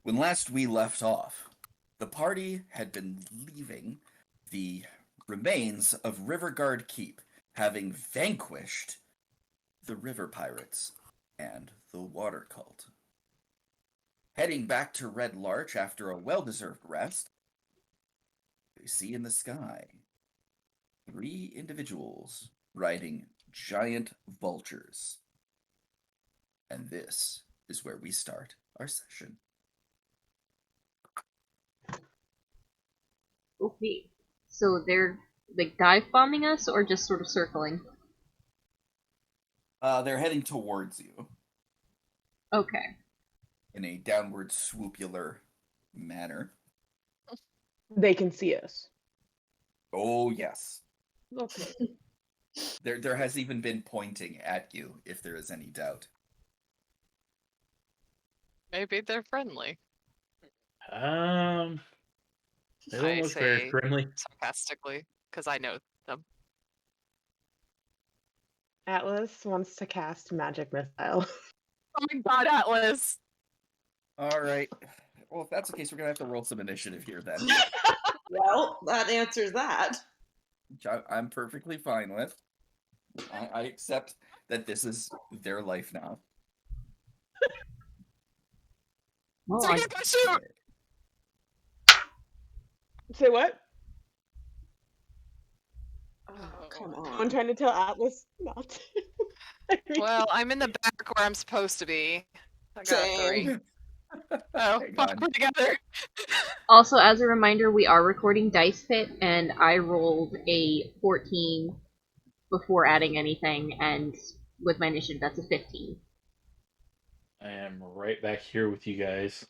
When last we left off, the party had been leaving the remains of Riverguard Keep, having vanquished the river pirates and the water cult. Heading back to Red Larch after a well-deserved rest, they see in the sky 3 individuals riding giant vultures. And this is where we start our session. Okay, so they're like dive bombing us or just sort of circling? They're heading towards you Okay. in a downward swoopular manner. They can see us. Oh, yes. Okay. There has even been pointing at you, if there is any doubt. Maybe they're friendly. They don't I look very say friendly. sarcastically, because I know them. Atlas wants to cast magic missile. Oh my god, Atlas! All right. Well, if that's the case, we're going to have to roll some initiative here then. Well, that answers that. Which I'm perfectly fine with. I accept that this is their life now. Well, So I, you go shoot! Say what? Oh, come I'm on. trying to tell Atlas not to. I mean, Well, I'm in the back where I'm supposed to be. I got Same. 3. Oh, Hang fuck, on. we're together. also, as a reminder, we are recording Dice Pit, and I rolled a 14 before adding anything, and with my initiative, that's a 15. I am right back here with you guys.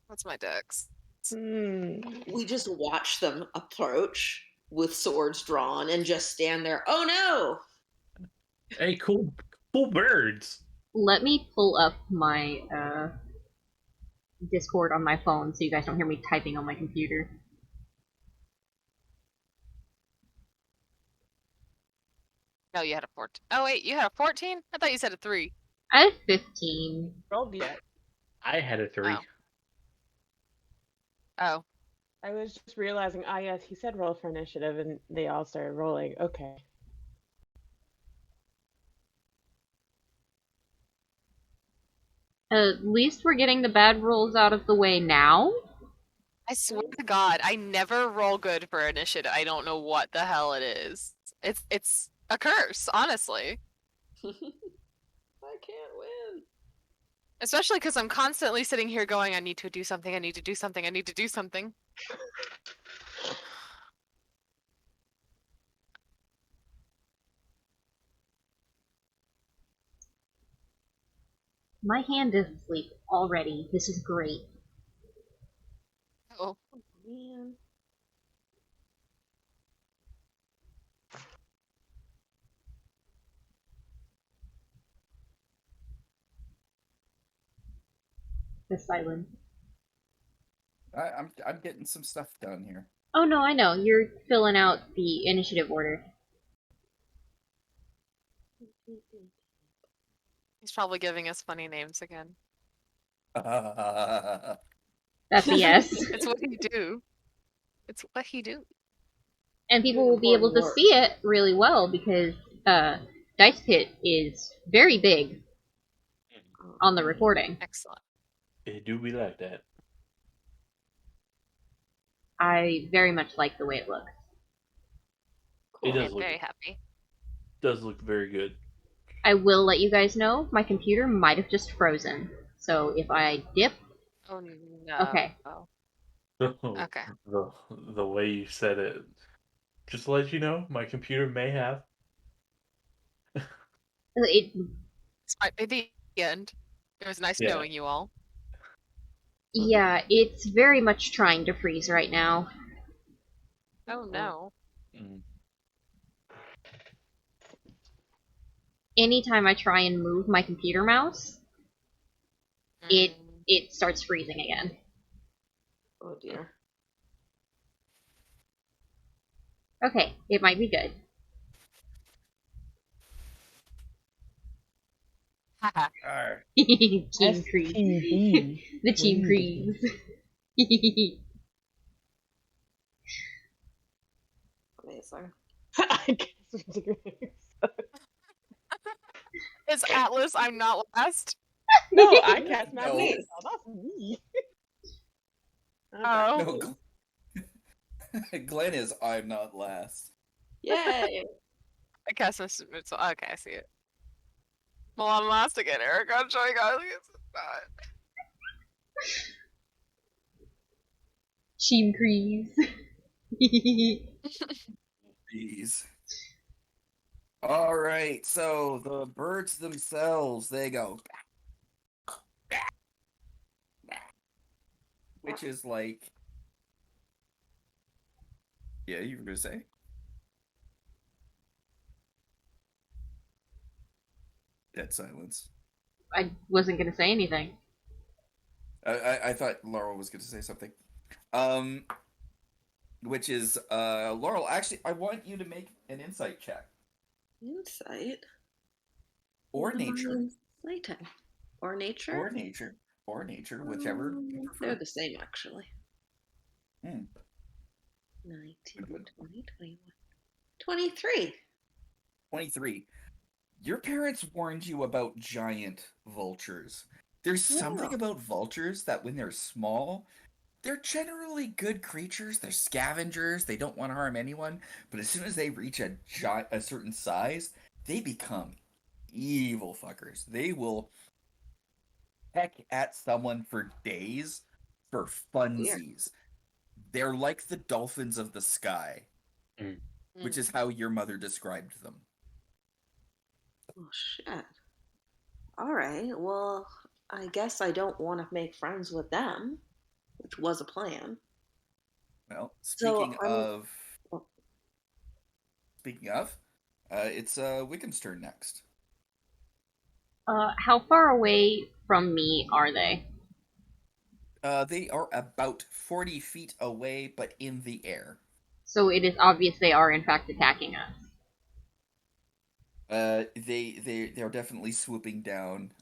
What's my dex? We just watch them approach with swords drawn and just stand there. Oh no! Hey, cool birds. Let me pull up my Discord on my phone so you guys don't hear me typing on my computer. No, you had a 14. Oh, wait, you had a 14? I thought you said a 3. I have 15. rolled yet. I had a 3. Oh. Oh. I was just realizing, yes, he said roll for initiative, and they all started rolling. Okay. At least we're getting the bad rolls out of the way now. I swear to God, I never roll good for initiative. I don't know what the hell it is. It's a curse, honestly. I can't win. Especially because I'm constantly sitting here going, I need to do something, I need to do something, I need to do something. My hand is asleep already. This is great. Oh, Man. The silence. I'm getting some stuff done here. Oh no, I know. You're filling out the initiative order. he's probably giving us funny names again. That's a yes. It's what he do. It's what he do. And people will be able to see it really well because Dice Pit is very big on the recording. Excellent. It do be like that. I very much like the way it looks. It does I'm look very happy. very good. I will let you guys know my computer might have just frozen. So if I dip, Oh no. Okay. Oh. Okay. Okay. The way you said it. Just to let you know, my computer may have. it This might be the end. It was nice Yeah. knowing you all. yeah, it's very much trying to freeze right now. Oh no. Mm. Anytime I try and move my computer mouse, Mm. it starts freezing again. Oh dear. Okay, it might be good. Arr. Team Creed. STD. The Team Wind. Creeds. Amazing. I guess we agree. It's Atlas, I'm not last. No, I cast No. Magnetic Missile. That's me. Okay. Oh. No, Glenn is I'm not last. Yay! I cast this. Okay, I see it. Well, I'm last again, Eric. I'm showing you. It's not. Team Creeds. Jeez. All right, so the birds themselves, they go, which is like, yeah, you were gonna say? Dead silence. I wasn't gonna say anything. I thought Laurel was gonna say something. Which is, Laurel, actually, I want you to make an insight check. Insight. Or nature. Insighting. Or nature? Or nature. Or nature, whichever you They're prefer. the same, actually. Hmm. 19, Good. 20, 21. 23. 23. Your parents warned you about giant vultures. There's something Yeah. about vultures that when they're small, they're generally good creatures. They're scavengers. They don't want to harm anyone. But as soon as they reach a certain size, they become evil fuckers. They will peck at someone for days for funsies. They're like the dolphins of the sky, which is how your mother described them. Oh, shit. Alright, well, I guess I don't want to make friends with them, which was a plan. Well, So, speaking of, it's Wickham's turn next. How far away from me are they? They are about 40 feet away, but in the air. So it is obvious they are in fact attacking us. They're definitely swooping down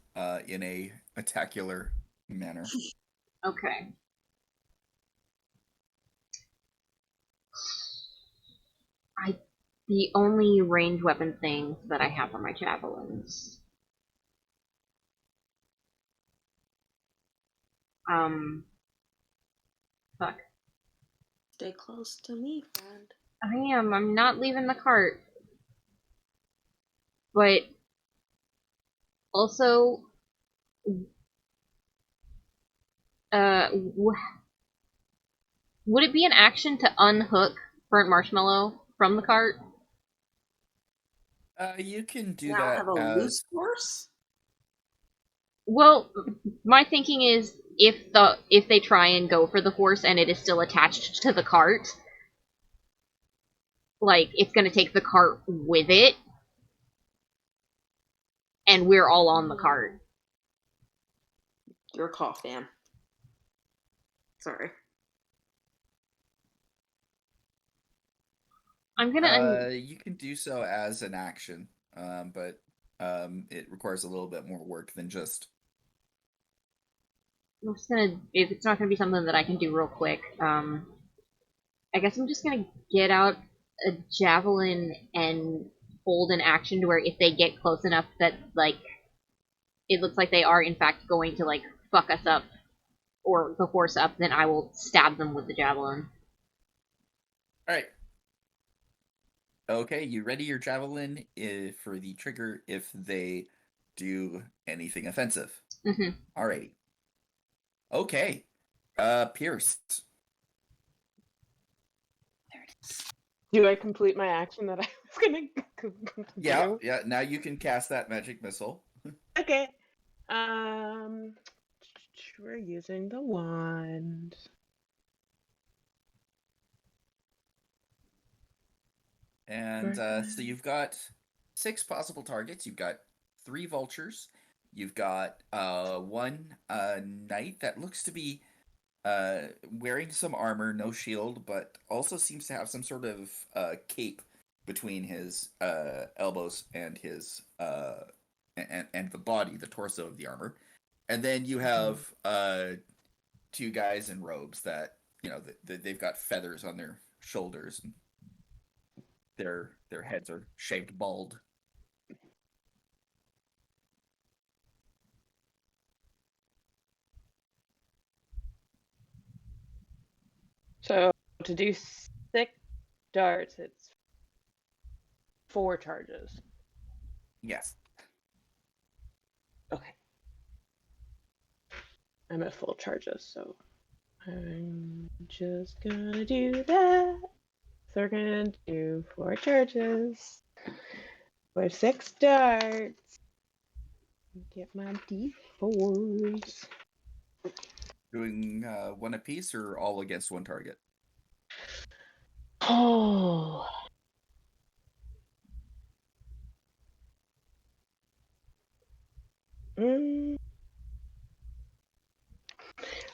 in a attacular manner. Okay. The only range weapon things that I have are my javelins. Fuck. stay close to me, friend. I am. I'm not leaving the cart. But also, would it be an action to unhook Burnt Marshmallow from the cart? You can do Now that have a as loose horse? Well, my thinking is if they try and go for the horse and it is still attached to the cart, like it's gonna take the cart with it, and we're all on the cart. Your call, fam. Sorry. I'm gonna. you can do so as an action, but it requires a little bit more work than just. I'm just gonna. If it's not gonna be something that I can do real quick, I guess I'm just gonna get out a javelin and hold an action to where if they get close enough that like it looks like they are in fact going to like fuck us up or the horse up, then I will stab them with the javelin. All right. Okay, you ready your javelin for the trigger if they do anything offensive. Mm-hmm. Alrighty. Okay. Pierce. There it is. Do I complete my action that I was gonna Yeah, do? yeah. Now you can cast that magic missile. Okay. We're using the wand. And so you've got 6 possible targets. You've got 3 vultures. You've got 1 knight that looks to be wearing some armor, no shield, but also seems to have some sort of cape between his elbows and his and the body, the torso of the armor. And then you have two guys in robes that, they've got feathers on their shoulders. And their heads are shaved bald. So to do 6 darts, it's 4 charges. Yes. Okay. I'm at full charges, so I'm just gonna do that. So we're gonna do 4 charges with 6 darts. Get my D4s. Doing one apiece or all against one target? Oh.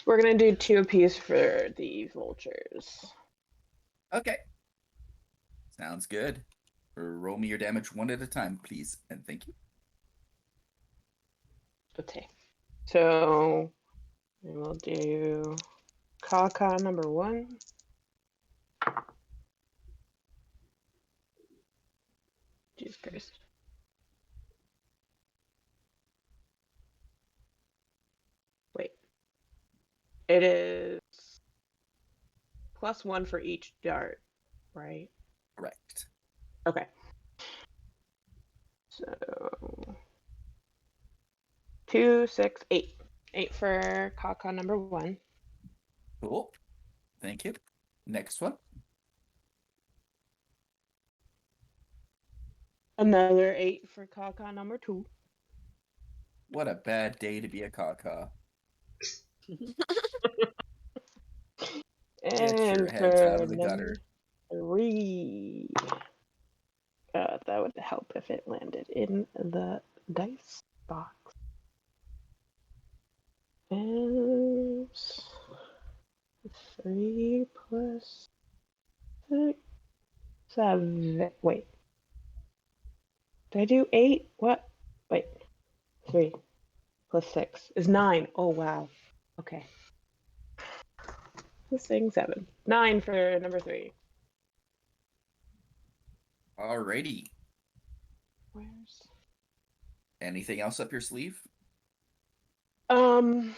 We're gonna do 2 apiece for the vultures. Okay. Sounds good. Roll me your damage one at a time, please, and thank you. Okay. So we'll do Kaka number 1. Jesus Christ. Wait. It is +1 for each dart, right? Correct. Okay. So 2, 6, 8. 8 for Kaka number 1. Cool. Thank you. Next one. Another 8 for Kaka number 2. What a bad day to be a caca. Get your And heads for out of the gutter. number 3. That would help if it landed in the dice box. And 3 plus 6, 7. Wait. Did I do 8? What? Wait. 3 plus 6 is 9. Oh, wow. Okay. This thing 7. 9 for number 3. Alrighty. Where's... Anything else up your sleeve? And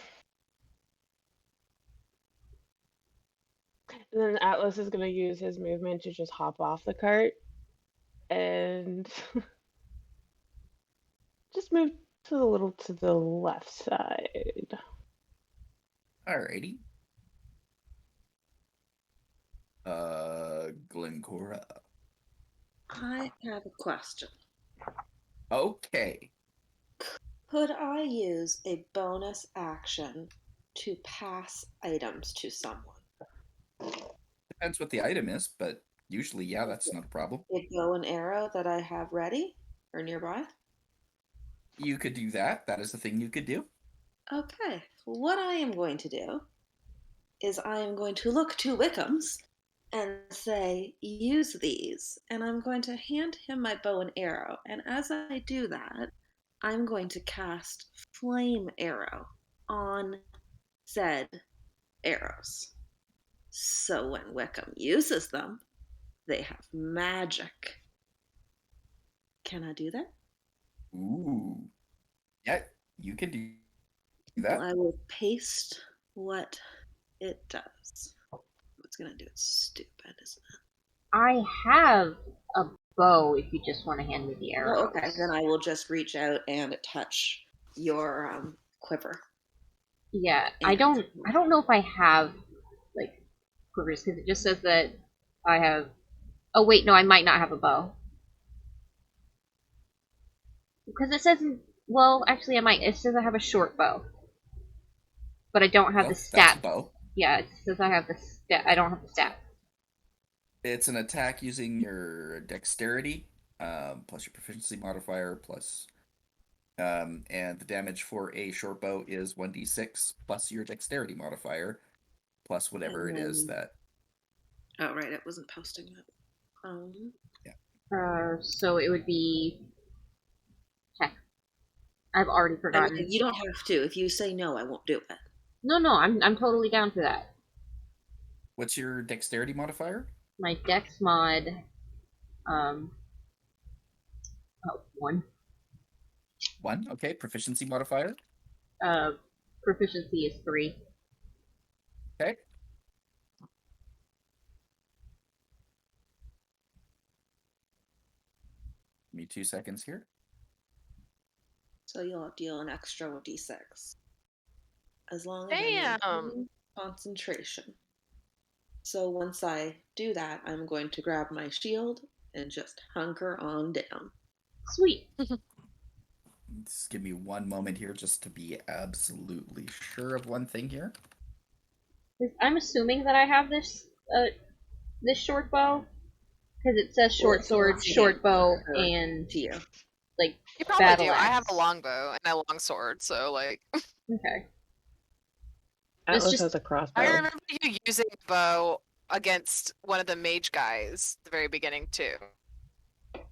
then Atlas is going to use his movement to just hop off the cart and just move to the left side. Alrighty. Glencora. I have a question. Okay. Could I use a bonus action to pass items to someone? Depends what the item is, but usually, yeah, that's not a problem. A bow and arrow that I have ready or nearby? You could do that. That is the thing you could do. Okay. What I am going to do is I am going to look to Wickham's and say, use these. And I'm going to hand him my bow and arrow. And as I do that, I'm going to cast Flame Arrow on said arrows. So when Wickham uses them, they have magic. Can I do that? Ooh. Yeah, you can do that. I will paste what it does. It's going to do it stupid, isn't it? I have a bow if you just want to hand me the arrow. Oh, okay, then I will just reach out and touch your quiver. Yeah, I don't know if I have like quivers because it just says that I have. Oh wait, no, I might not have a bow because it says. Well, actually, I might. It says I have a short bow, but I don't have the That's stat. a bow. Yeah, it says I have the stat. I don't have the stat. It's an attack using your dexterity, plus your proficiency modifier, plus, and the damage for a short bow is 1d6 plus your dexterity modifier, plus whatever it is that. Oh, right, it wasn't posting that. So it would be 10. I've already I forgotten. mean, you don't have to. If you say no, I won't do it. No, I'm totally down for that. What's your dexterity modifier? My dex mod, oh, 1. 1. Okay. Proficiency modifier? Proficiency is 3. Okay. Give me 2 seconds here. So you'll deal an extra d6. As long as I Damn. maintain concentration. So once I do that, I'm going to grab my shield and just hunker on down. Sweet. Just give me 1 moment here just to be absolutely sure of one thing here. I'm assuming that I have this short bow, because it says short it's sword, not short bow, her and to you. like You probably battle do. I have axe. a longbow and a long sword, so like Okay. Atlas just- has a crossbow. I remember you using a bow against one of the mage guys at the very beginning too. Okay.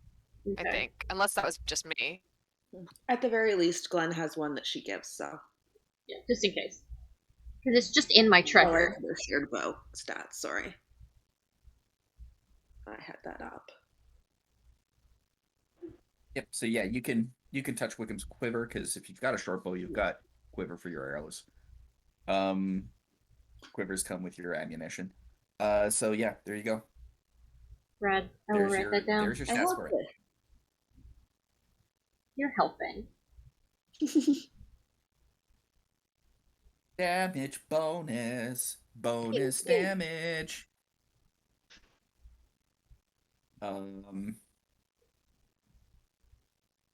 I think, unless that was just me. At the very least, Glenn has one that she gives, so. Yeah, just in case. Because it's just in my Oh, treasure. right, their shared bow stats, sorry. I had that up. Yep. So yeah, you can touch Wickham's quiver because if you've got a short bow, you've got quiver for your arrows. Quivers come with your ammunition. So yeah, there you go. Brad, I will write that down. There's your I stats want for it. this. You're helping. Damage bonus. Bonus damage.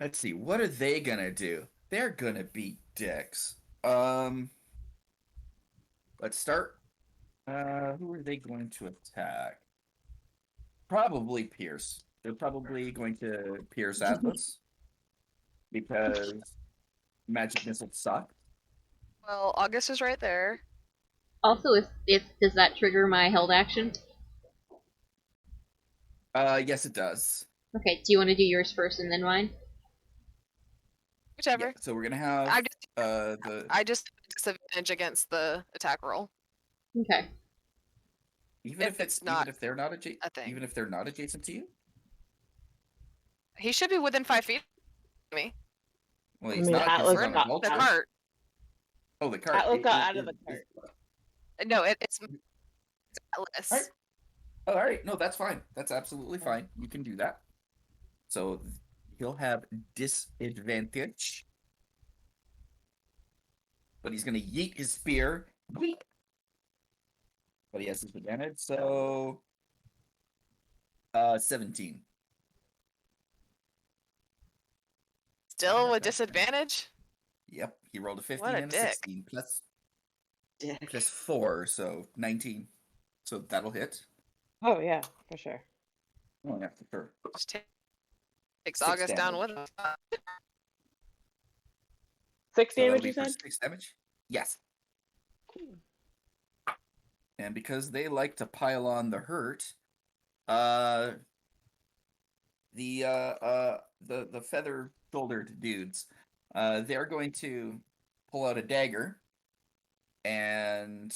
Let's see. What are they gonna do? They're gonna be dicks. Let's start. Who are they going to attack? Probably Pierce. They're probably going to Pierce Atlas because magic missile suck. Well, August is right there. Also, if does that trigger my held action? Yes, it does. Okay, do you want to do yours first and then mine? Whichever. Yeah, so we're gonna have I just disadvantage against the attack roll. Okay. even if it's not even if they're not adjacent, a thing. even if they're not adjacent to you. He should be within 5 feet of me. Well, I he's mean, not. 'cause Atlas he's on a got- vulture. The cart. Oh, the cart. Atlas got out of the cart. No, it's Atlas. Alright. Oh, all right. No, that's fine. That's absolutely fine. You can do that. So he'll have disadvantage, but he's gonna yeet his spear. Yeet. But he has disadvantage. So 17. Still with disadvantage? Yep, he rolled a 15 What a and a dick. 16 Dick. plus 4, so 19. So that'll hit. Oh yeah, for sure. Oh yeah, for sure. Just takes 6 August down damage. with him. 6 So that'll damage, be you for said? 6 damage. Yes. Cool. And because they like to pile on the hurt, the feather-shouldered dudes, they're going to pull out a dagger, and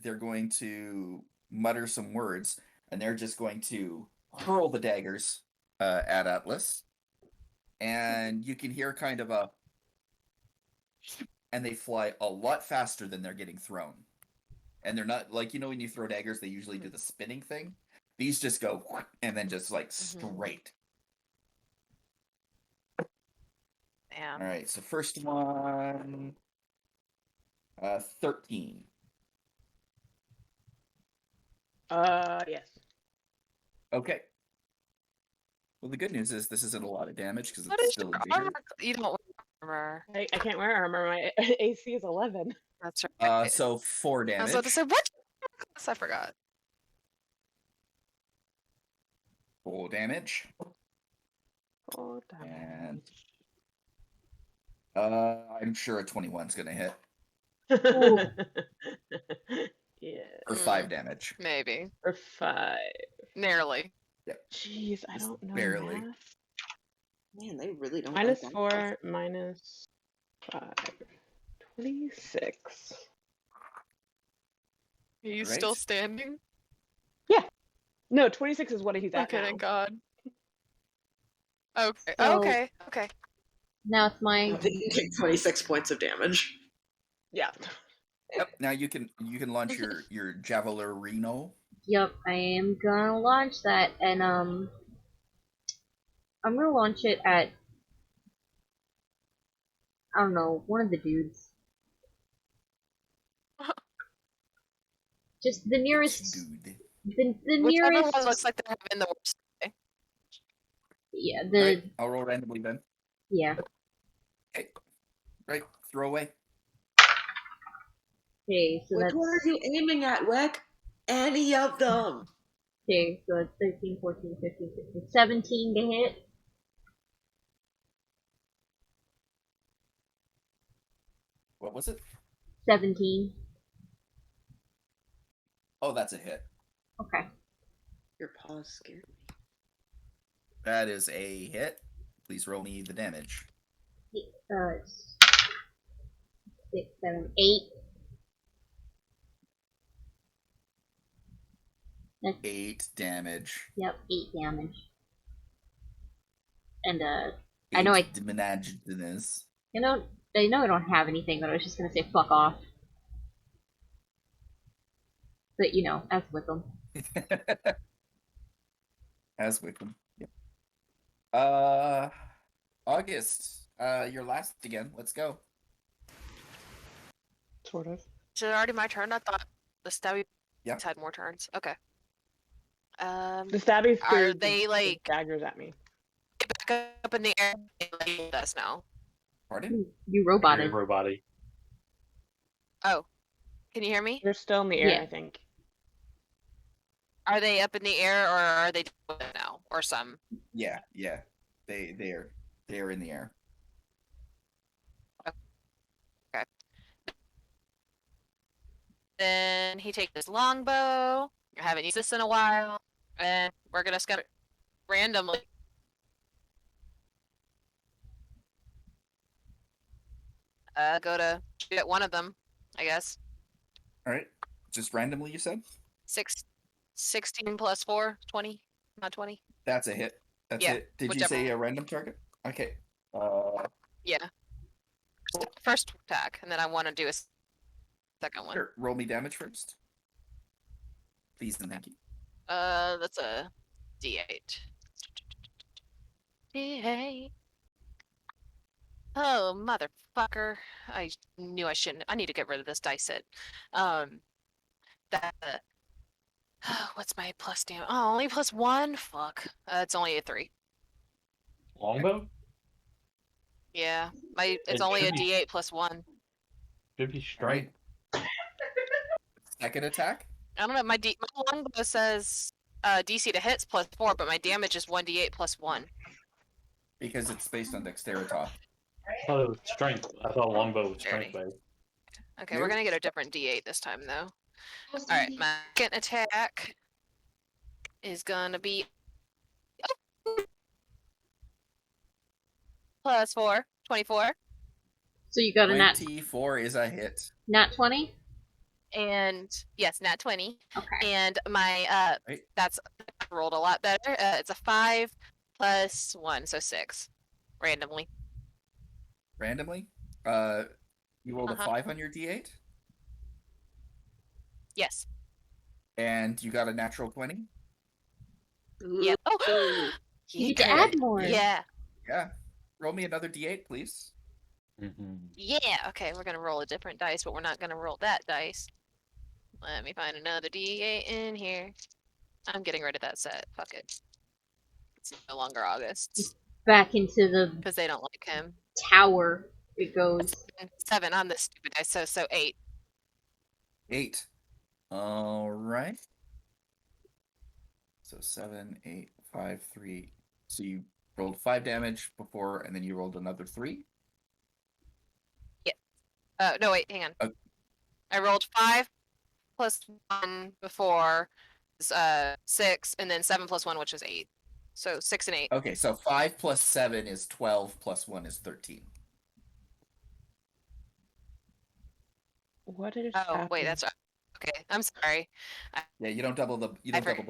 they're going to mutter some words, and they're just going to hurl the daggers at Atlas, and you can hear kind of a, and they fly a lot faster than they're getting thrown. And they're not, like, when you throw daggers, they usually do the spinning thing. These just go, and then just, like, straight. Damn. All right, so first one, 13. Yes. Okay. Well, the good news is this isn't a lot of damage because What it's is still your a vigor. armor? You don't wear armor. I can't wear armor. My AC is 11. That's right. So 4 I was damage. about to say, what? I forgot. 4 damage. Oh, And I'm sure a 21's gonna hit Yeah. for 5 damage. Maybe. Or 5. Nearly. Jeez, I Just don't know barely. math. Man, they really don't. Minus like 4, minus 5, 26. Are you Right. still standing? No, 26 is what he's at Okay, now. thank God. Okay. So- Okay. Okay. Now it's my I think you take 26 points of damage. Yeah. Yep. Now you can launch your Javelerino. Yep, I am gonna launch that, and I'm gonna launch it at, I don't know, one of the dudes. Just the nearest, Dude. the Whichever nearest. one looks like they're having the worst day. Yeah, All the right, I'll roll randomly then. yeah. Okay. Right. Throw away. Okay, so Which that's one are you aiming at, Wick? Any of them. okay. So it's 13, 14, 15, 16, 17 to hit. What was it? 17. Oh, that's a hit. Okay. Your paws scared me. That is a hit. Please roll me the damage. It's 6, 7, 8. That's 8 damage. yep, 8 damage. And I know I Diminution. I know I don't have anything, but I was just gonna say fuck off. But you know, as with them. As Wickham. Yep. August. You're last again. Let's go. Sort of. Is it already my turn? I thought the stabby Yeah. had more turns. Okay. The stabbies Are threw they the like daggers at me. back up in the air? And let us know. Pardon? You Your roboted. robot. Oh, can you hear me? They're still in the air, Yeah. I think. Are they up in the air or are they down now? Or some? Yeah. They're in the air. Then he takes his longbow. I haven't used this in a while, and we're gonna scatter randomly. Go to shoot one of them, I guess. All right. Just randomly, you said? 16 plus 4, 20, not 20. That's a hit. That's Yeah, it. Did whichever you say one. a random target? Okay. Yeah. First attack, and then I want to do a second one. Sure. Roll me damage first. Please and thank you. That's a D8. D8. Oh, motherfucker. I knew I shouldn't. I need to get rid of this dice set. That. What's my plus damage? Oh, only plus 1? Fuck. It's only a 3. Longbow? Yeah. It's It only a should be- D8 plus 1. Should be All straight. right. Second attack. I don't know. My longbow says DC to hits plus 4, but my damage is 1d8 plus 1. Because it's based on dexterity. I thought it was strength. I thought longbow was strength Dexterity. based. Okay, we're Nope. gonna get a different D8 this time, though. Alright, my second attack is gonna be plus 4, 24. So you got a nat 24 is a hit. 20? And yes, nat 20. Okay. And my Right. that's rolled a lot better. It's a 5 plus 1, so 6. Randomly. Randomly. You rolled a 5 on your d8, Yes. and you got a natural 20. Yep. Oh, You need to add more. yeah. Yeah. Roll me another d8, please. Yeah. Okay, we're gonna roll a different dice, but we're not gonna roll that dice. Let me find another D8 in here. I'm getting rid of that set. Fuck it. It's no longer August Back into the because they don't like him. tower it goes. 7 on this stupid dice, so 8. 8. All right. So 7, 8, 5, 3. So you rolled 5 damage before, and then you rolled another 3. No, wait, hang on. Oh. I rolled 5 plus 1 before, 6, and then 7 plus 1, which is 8. So 6 and 8. Okay, so 5 plus 7 is 12, plus 1 is 13. What is Oh, happening? wait, that's okay. I'm sorry. Yeah, you don't double the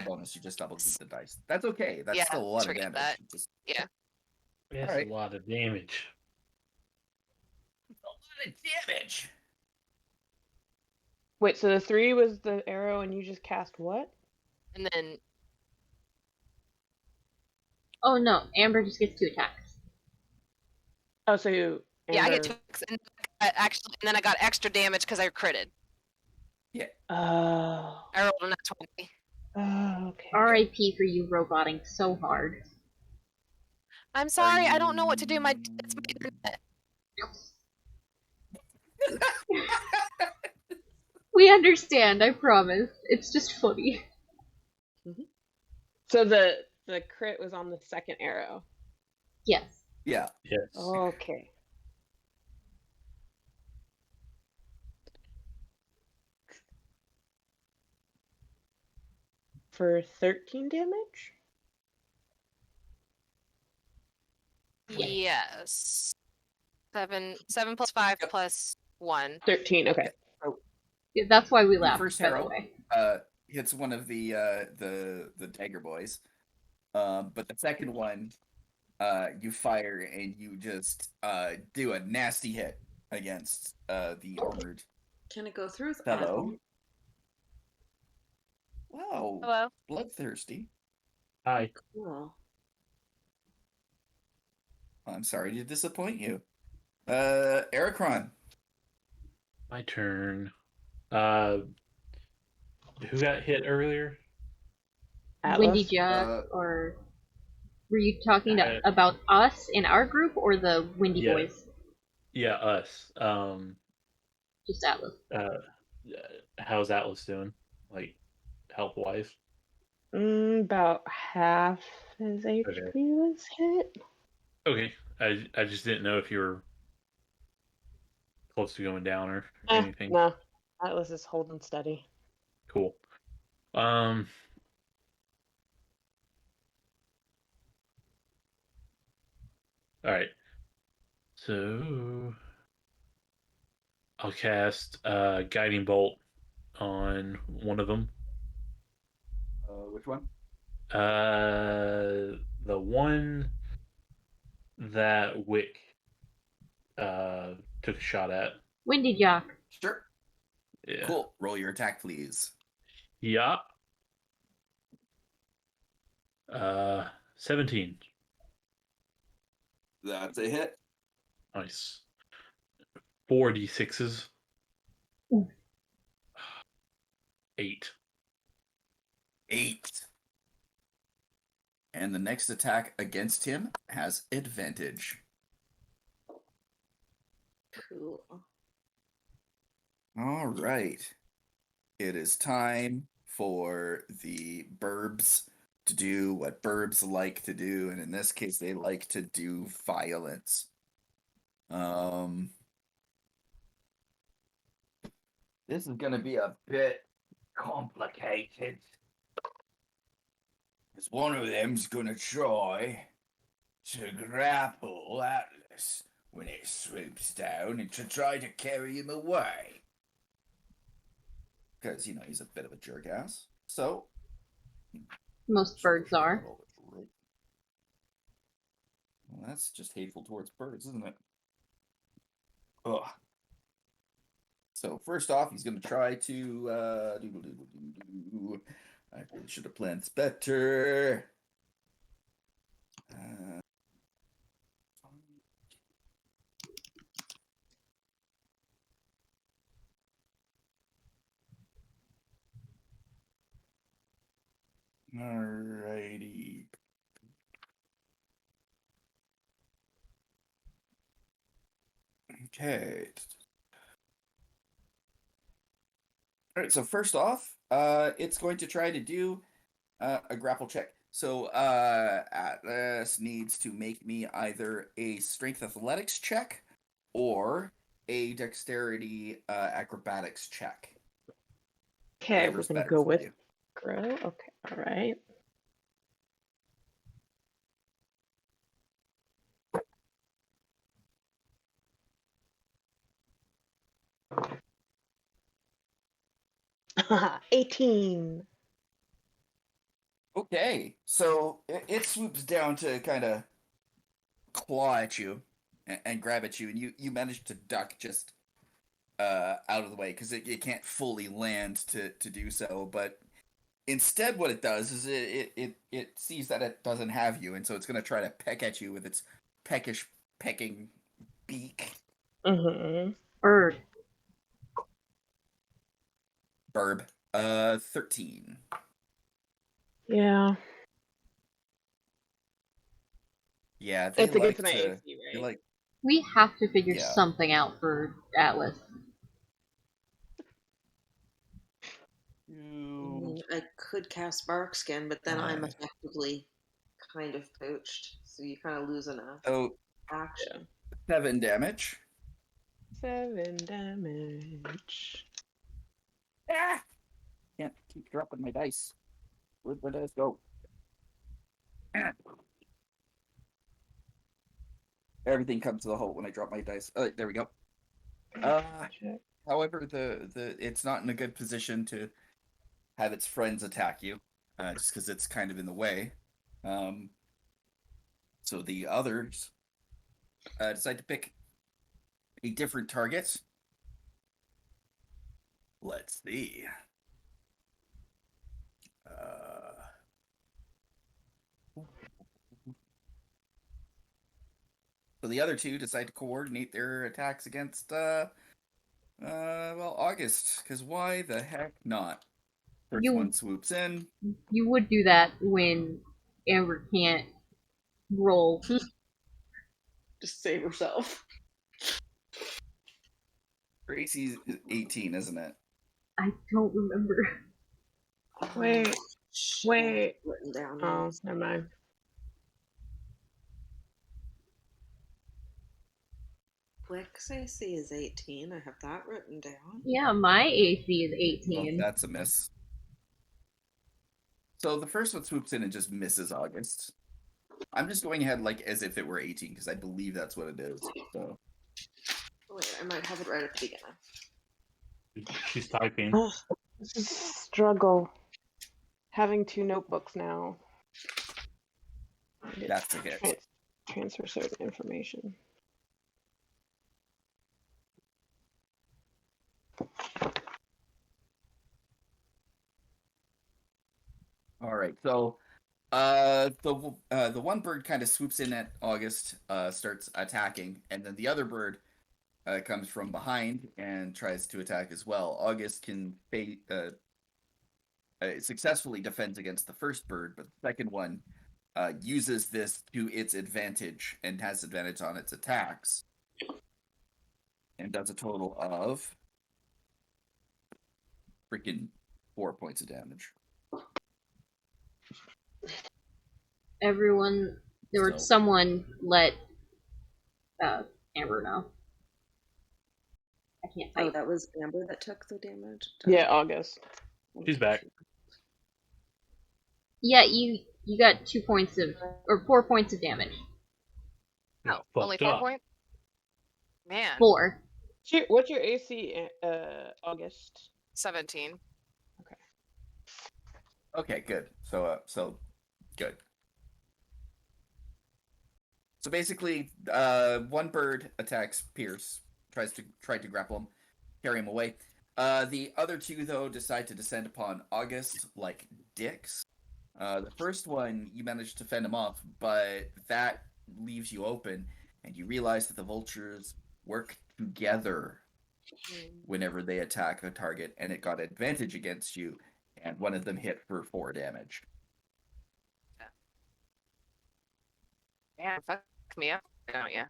bonus. You just double the dice. That's okay. That's Yeah, still a lot let's of forget damage. that. Just Yeah. That's Alright. a lot of damage. a lot of damage. Wait, so the 3 was the arrow, and you just cast what? And then Oh no, Amber just gets 2 attacks. Oh, so you, yeah, I get Amber- 2 attacks, and then I got extra damage because I critted. Oh. I rolled a nat 20. Oh, okay. R.I.P. for you roboting so hard. I'm sorry, I don't know what to do. It's my internet. We understand, I promise. It's just funny. So the crit was on the second arrow. Yes. Yeah. Yes. Okay. For 13 damage? Yes. 7 plus 5 plus 1. 13, okay. Yeah, that's why we Your laughed, first by the arrow way. hits one of the dagger boys. But the second one, you fire and you just do a nasty hit against the armored Can it go through his fellow. eye? Wow, Hello? bloodthirsty. Hi. Cool. I'm sorry to disappoint you. Aricron. My turn. Who got hit earlier? Windy Atlas? Jack, or were you talking Uh, about us in our group or the Windy Yeah. Boys? Yeah, us. Just Atlas. How's Atlas doing? Like, health wise? About half his HP was hit. Okay. I just didn't know if you were close to going down or Eh, anything. no. Atlas is holding steady. Cool. Alright. So I'll cast Guiding Bolt on one of them. Which one? The one that Wick took a shot at. Windy Jack. Sure. Yeah. Cool. Roll your attack, please. Yeah. 17. That's a hit. Nice. 4d6s. Ooh. 8. 8. And the next attack against him has advantage. Cool. All right. It is time for the burbs to do what burbs like to do, and in this case, they like to do violence. This is going to be a bit complicated. Because one of them's going to try to grapple Atlas when it swoops down and to try to carry him away. Because, he's a bit of a jerk ass. So, Most birds are. well, that's just hateful towards birds, isn't it? Ugh. So, first off, he's going to try to... I really should have planned this better. Alrighty. Okay. Alright, so first off, it's going to try to do a grapple check. So Atlas needs to make me either a strength athletics check or a dexterity acrobatics check. Okay, we're Whatever's gonna better go for with you. grow. Okay, alright. 18. Okay, so it swoops down to kind of claw at you and grab at you, and you manage to duck just out of the way because it can't fully land to do so. But instead, what it does is it sees that it doesn't have you, and so it's going to try to peck at you with its pecking beak. Mm-hmm. Bird. Burb. 13. Yeah. Yeah, they It's against like my to. AC, They right? like. We have to figure Yeah. something out for Atlas. I could cast Bark Skin, but then I'm Five. effectively kind of poached, so you kind of lose enough So action. 7 damage. 7 damage. Ah! Can't keep dropping my dice. Where'd my dice go? Ah. Everything comes to the halt when I drop my dice. There we go. Check. However, the it's not in a good position to have its friends attack you, just because it's kind of in the way. So the others decide to pick a different target. Let's see. So the other two decide to coordinate their attacks against August, because why the heck not? First one swoops in. You would do that when Amber can't roll. Just save herself. Gracie's 18, isn't it? I don't remember. Wait. Shit, Wait. written down. Oh, never mind. Wick's AC is 18. I have that written down. Yeah, my AC is Well, 18. that's a miss. So the first one swoops in and just misses August. I'm just going ahead like as if it were 18 because I believe that's what it is. So Oh, wait, I might have it right at the beginning. She's typing. Oh, this is a struggle. Having 2 notebooks now. that's a hit. Transfer certain information. All right. So the one bird kind of swoops in at August, starts attacking, and then the other bird comes from behind and tries to attack as well. August can successfully defends against the first bird, but the second one uses this to its advantage and has advantage on its attacks, and does a total of freaking 4 points of damage. Someone let Amber know. I can't Oh, type. that was Amber that took the damage? Yeah, August. She's back. Yeah, you got 2 points of, or 4 points of damage. Oh, Fucked only 4 up. points? Man, 4. What's your AC, August? 17. Okay, good. So good. So basically, one bird attacks Pierce, tried to grapple him, carry him away. The other two, though, decide to descend upon August like dicks. The first one, you manage to fend him off, but that leaves you open, and you realize that the vultures work together whenever they attack a target, and it got advantage against you, and one of them hit for 4 damage. Man, fuck me up, don't you?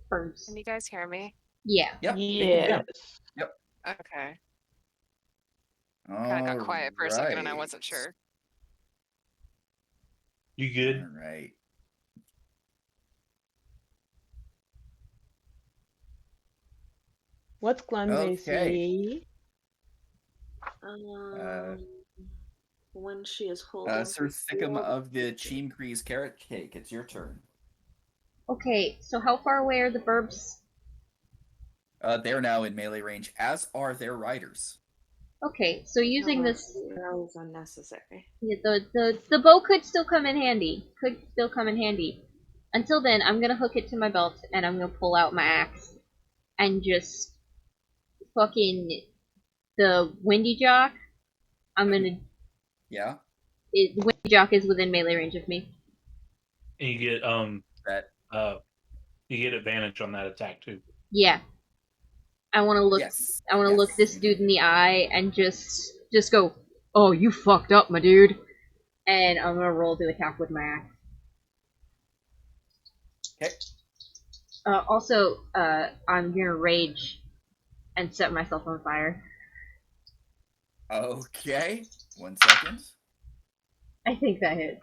Birds. Can you guys hear me? Yeah. Yep. Yes. Okay. Kind of got quiet for a second and I wasn't sure. You good? All right. What's Glenn's Okay. AC? When she is holding. Sir Thickum of the Cheam Carrot Cake, it's your turn. Okay, so how far away are the burbs They're now in melee range, as are their riders. Okay, so using this, That was unnecessary. yeah, the bow could still come in handy. Could still come in handy. Until then, I'm gonna hook it to my belt and I'm gonna pull out my axe and just fucking the windy jock. I'm gonna. Yeah, The windy jock is within melee range of me. And you get that you get advantage on that attack too. Yeah. I want to look. yes. I want to yes, look this you dude do. in the eye and just go, "Oh, you fucked up, my dude," and I'm gonna roll to attack with my axe. Okay. Also, I'm gonna rage and set myself on fire. Okay. 1 second. I think that hits.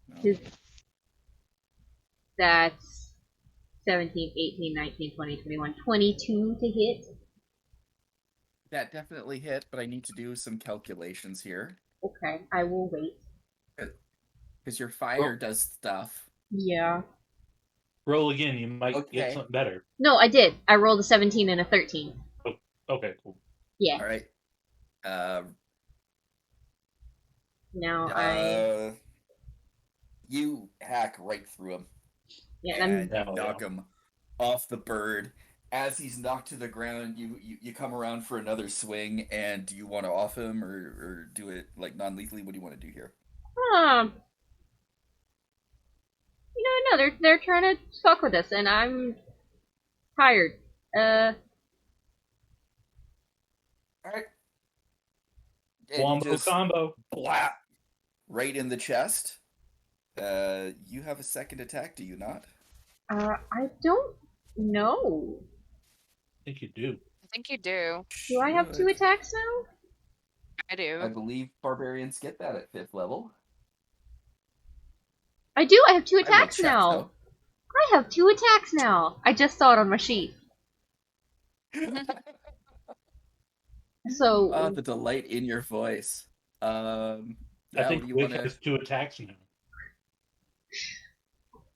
No. That's 17, 18, 19, 20, 21, 22 to hit. That definitely hit, but I need to do some calculations here. Okay, I will wait. Because your fire does stuff. Yeah. Roll again, you might Okay. get something better. No, I did. I rolled a 17 and a 13. Okay, cool. Yeah. Alright. Now You hack right through him. Yeah, And I'm. you knock him off the bird. As he's knocked to the ground, you come around for another swing, and do you want to off him or do it like non-lethally? What do you want to do here? No, they're trying to fuck with us, and I'm tired. Alright. Wombo combo. Blap! Right in the chest. You have a second attack, do you not? I don't know. I think you do. I think you do. Do I have 2 Should. attacks now? I do. I believe barbarians get that at 5th level. I do. I have 2 I will attacks check, now. though. I have 2 attacks now. I just saw it on my sheet. So The delight in your voice. I Yeah, think what do you Wick want to... has 2 attacks now.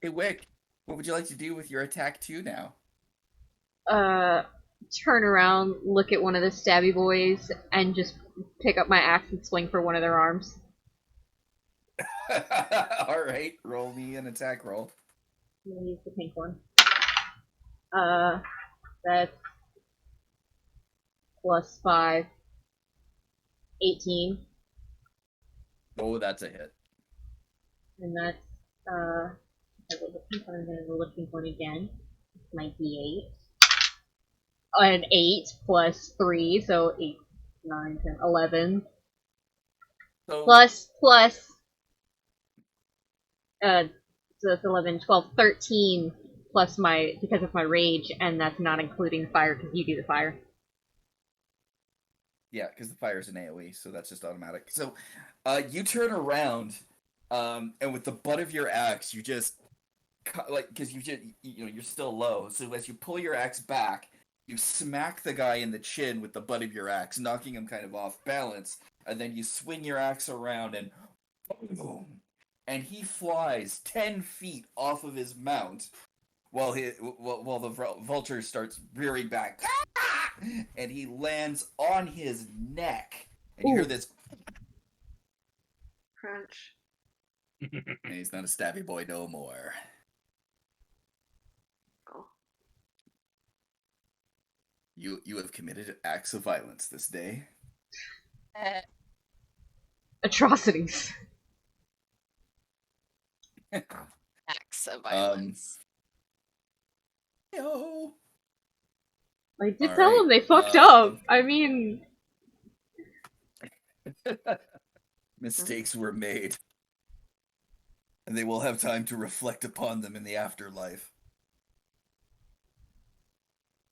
Hey, Wick, what would you like to do with your attack 2 now? turn around, look at one of the stabby boys, and just pick up my axe and swing for one of their arms. Alright, roll me an attack roll. I'm gonna use the pink one. That's plus 5. 18. Oh, that's a hit. And that's, I rolled the pink one, and then roll the pink one again. It's my D8. An 8 plus 3, so 8, 9, 10, 11. So, Plus, so that's 11, 12, 13 plus my, because of my rage, and that's not including fire, because you do the fire. yeah, because the fire's an AoE, so that's just automatic. So, you turn around, and with the butt of your axe, you just, because you're still low, so as you pull your axe back, you smack the guy in the chin with the butt of your axe, knocking him kind of off balance, and then you swing your axe around and boom, and he flies 10 feet off of his mount while the vulture starts rearing back, and he lands on his neck, and you hear this, Crunch. and he's not a stabby boy no more. Oh. You have committed acts of violence this day. Atrocities. Acts of violence. Yo. I did All tell right, them they fucked up. I mean, Mistakes were made, and they will have time to reflect upon them in the afterlife.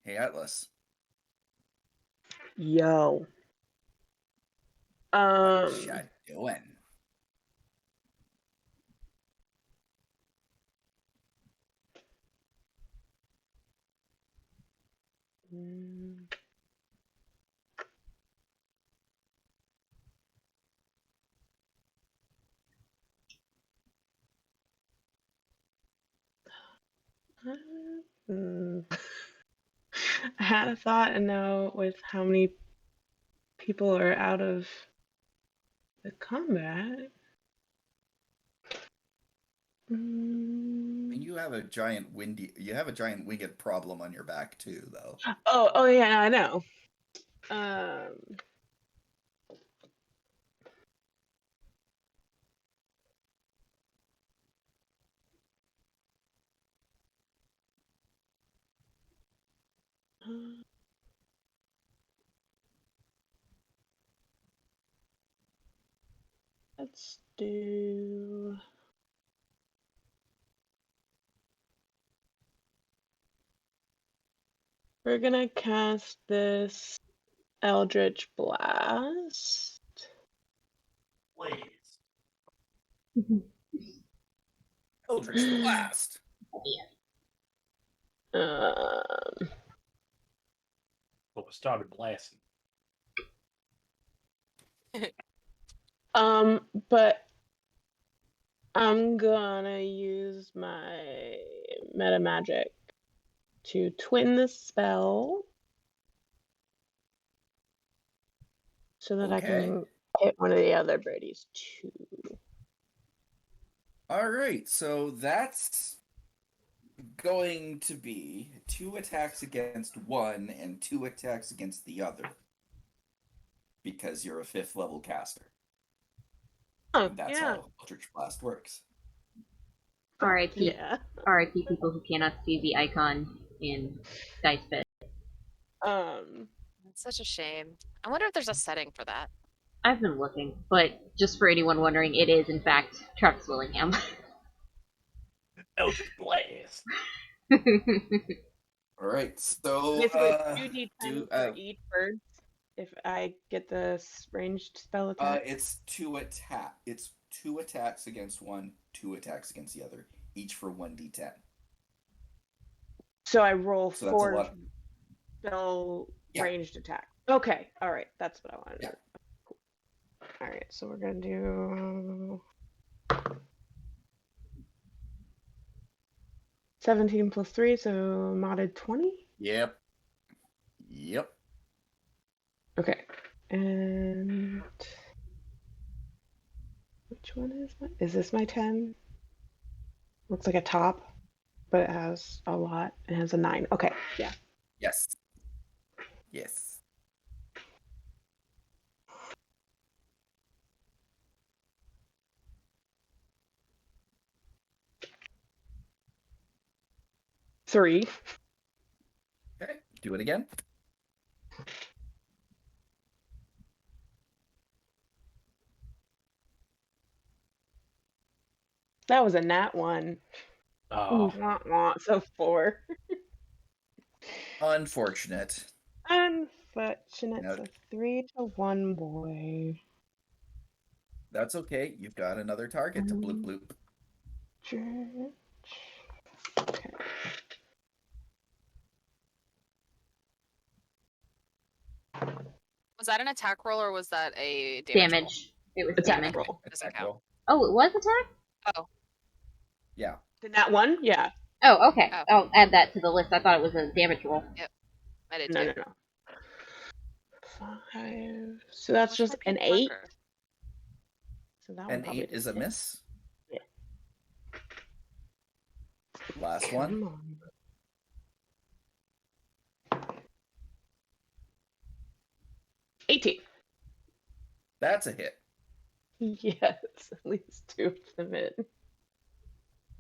Hey, Atlas. Yo. What you doing? mm, mm. I had a thought, and now with how many people are out of the combat. And you have a giant winged problem on your back too, though. Oh yeah, I know. Let's do. We're gonna cast this Eldritch Blast. Eldritch Blast. Um, But we started blasting. but I'm gonna use my meta magic to twin the spell so that I Okay. can hit one of the other birdies too. All right, so that's going to be 2 attacks against one and 2 attacks against the other. Because you're a 5th level caster. Oh, And that's yeah. how Eldritch Blast works. R.I.P. Yeah. R.I.P. people who cannot see the icon in Dice Bed. It's such a shame. I wonder if there's a setting for that. I've been looking, but just for anyone wondering, it is in fact Travis Willingham. Eldritch Blast. All right, so Basically, 2d10 for uh, each bird if I get this ranged spell attack. it's 2 attacks against one, 2 attacks against the other, each for 1d10. So I roll So that's a 4 lot. spell Yeah. ranged attack. Okay, all right, that's what I wanted. Yeah. All right, so we're gonna do 17 plus 3, so modded 20. Yep. Okay, and which one is my? Is this my 10? Looks like a top, but it has a lot. It has a 9. Okay, yeah. Yes. 3. Okay, do it again. That was a nat 1. Oh, Wah, wah, so 4. Unfortunate. Unfortunate. No. So 3 to 1 boy. That's okay. You've got another target to bloop bloop. Okay. Was that an attack roll or was that a damage? Damage. It was Attack damage. roll. Doesn't Attack count. roll. Oh, it was attack? Oh, Yeah. The nat 1? Yeah. Oh, okay. Oh. I'll add that to the list. I thought it was a damage roll. I did No, too. no, no. 5. So that's Where's just my an pink 8. marker? So that one An probably 8 is a doesn't hit. miss. Yeah. Last one. Come on. 18. That's a hit. Yes, at least 2 of them hit.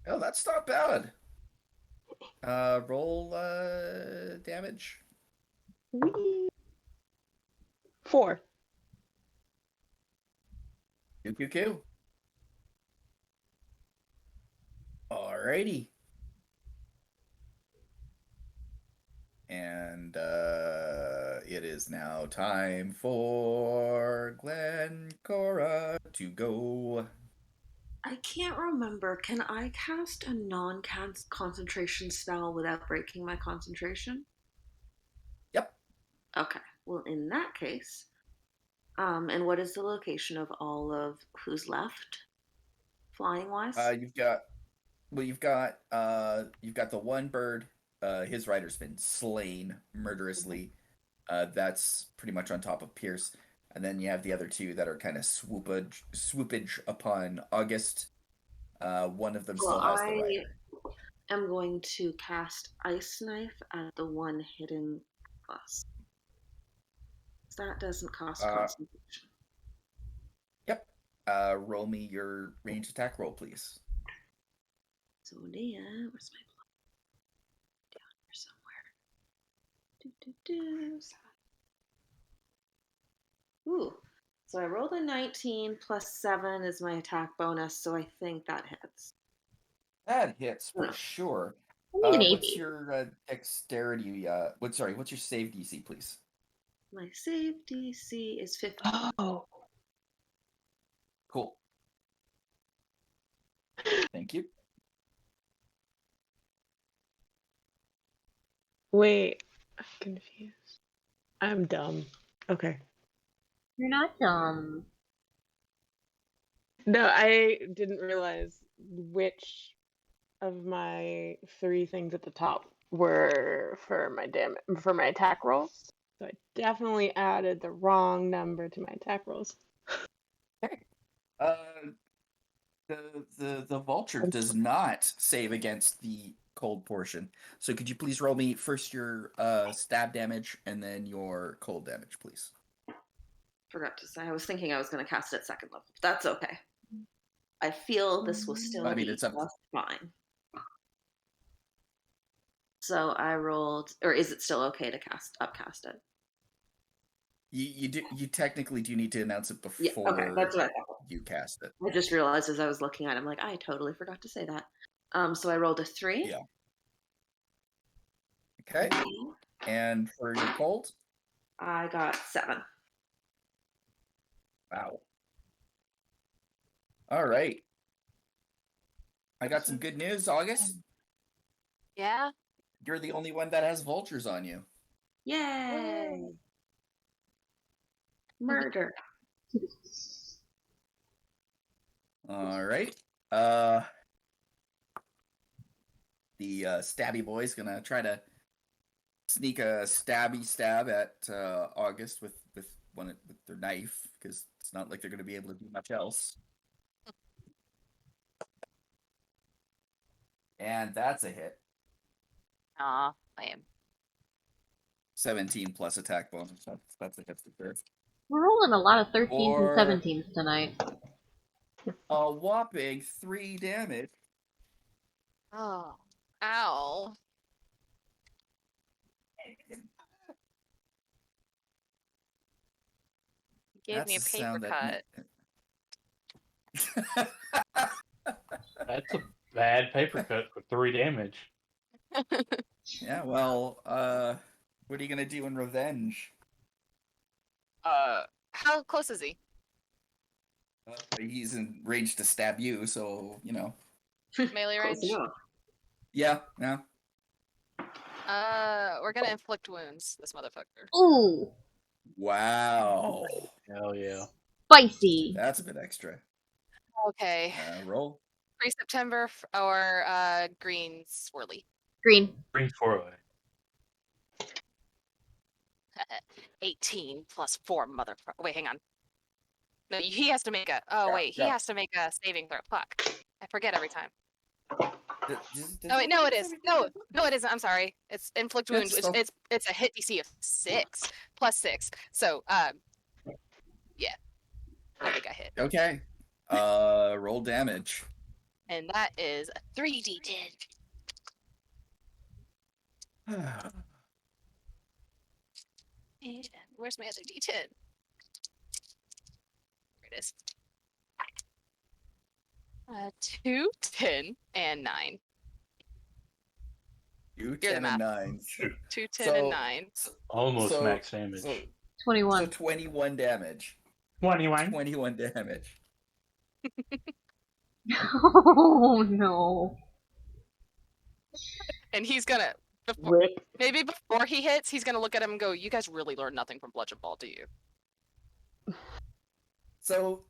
Oh, that's not bad. Roll damage. Whee! 4. QQQ. Alrighty. And it is now time for Glencora to go. I can't remember. Can I cast a non-concentration spell without breaking my concentration? Yep. Okay. Well, in that case, and what is the location of all of who's left, flying wise? You've got the one bird his rider's been slain murderously. That's pretty much on top of Pierce. And then you have the other two that are kind of swoopage upon August. One of them still has the rider. I'm going to cast Ice Knife at the one hitting us. That doesn't cost concentration. Yep. Roll me your ranged attack roll, please. So Leah, where's my block? Down here somewhere. Ooh. So I rolled a 19 plus 7 is my attack bonus, so I think that hits. That hits for sure. I need an What's 80. your dexterity? What's your save DC, please? My save DC is 15. Oh. Cool. Thank you. Wait, I'm confused. I'm dumb. Okay. You're not dumb. No, I didn't realize which of my 3 things at the top were for my attack rolls. So I definitely added the wrong number to my attack rolls. Okay. The vulture does not save against the cold portion. So could you please roll me first your stab damage and then your cold damage, please? Forgot to say, I was thinking I was going to cast it at second level. That's okay. I feel this will still be it's up. just fine. So I rolled, or is it still okay to upcast it? You technically do need to announce it before Yeah, okay, that's what I thought. you cast it. I just realized as I was looking at it, I'm like, I totally forgot to say that. So I rolled a 3. Yeah. Okay. And for your cold? I got 7. Wow. All right. I got some good news, August. Yeah. You're the only one that has vultures on you. Yay! Murder. All right. The stabby boy's gonna try to sneak a stab at August with their knife, because it's not like they're gonna be able to do much else. And that's a hit. Aw, I am. 17 plus attack bonus. That's a hit for sure. We're rolling a lot of 13s Or- and 17s tonight. A whopping 3 damage. Oh. Ow. You gave me a That's the paper sound cut. That's a bad paper cut for 3 damage. Yeah, well, what are you gonna do in revenge? How close is he? He's in range to stab you, so Melee Close range? enough. Yeah. We're gonna inflict wounds, this motherfucker. Ooh, Wow. Hell yeah. spicy. That's a bit extra. Okay. Roll. Pre-September or green swirly. Green. Green swirly. 18 plus 4, motherfucker. Wait, hang on. No, he has to make a. Oh, Yeah, wait. He yeah. has to make a saving throw. Fuck. I forget every time. Does Oh, wait. No, it is. No, it isn't. I'm sorry. It's inflict wounds. It's still- It's a hit DC of 6 plus 6. So, yeah. I think I hit. Okay. Roll damage. And that is a 3d10. And where's my other d10? Here it is. 2, 10, and 9. You the 10 math. and 9. 2, 10, So- and 9. Almost So- max damage. So 21. 21 damage. 21. 21 damage. Oh no. And he's gonna. Before, Rip. maybe before he hits, he's gonna look at him and go, "You guys really learned nothing from Bludgeon Ball, do you?" So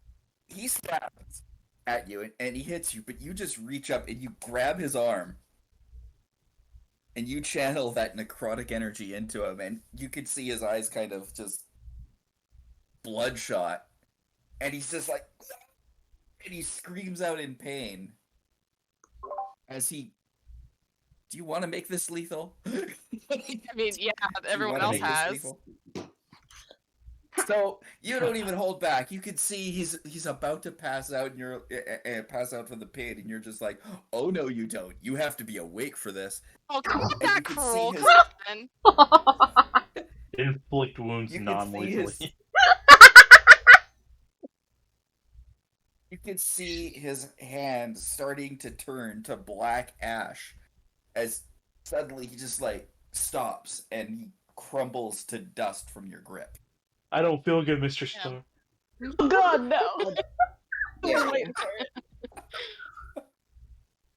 he stabs at you and he hits you, but you just reach up and you grab his arm and you channel that necrotic energy into him, and you can see his eyes kind of just bloodshot, and he's just like, and he screams out in pain as he. Do you want to make this lethal? I mean, yeah, Do you everyone wanna else make this has. lethal? So you don't even hold back. You can see he's about to pass out, and you're pass out from the pain, and you're just like, "Oh no, you don't. You have to be awake for this." Oh, come on, And you that can cruel. see his, Come on. Inflict wounds you can see his, non-lethally. you can see his hand starting to turn to black ash, as suddenly he just like stops and he crumbles to dust from your grip. I don't feel good, Mr. Yeah. Star. Oh God, no! I Yeah. was waiting for it.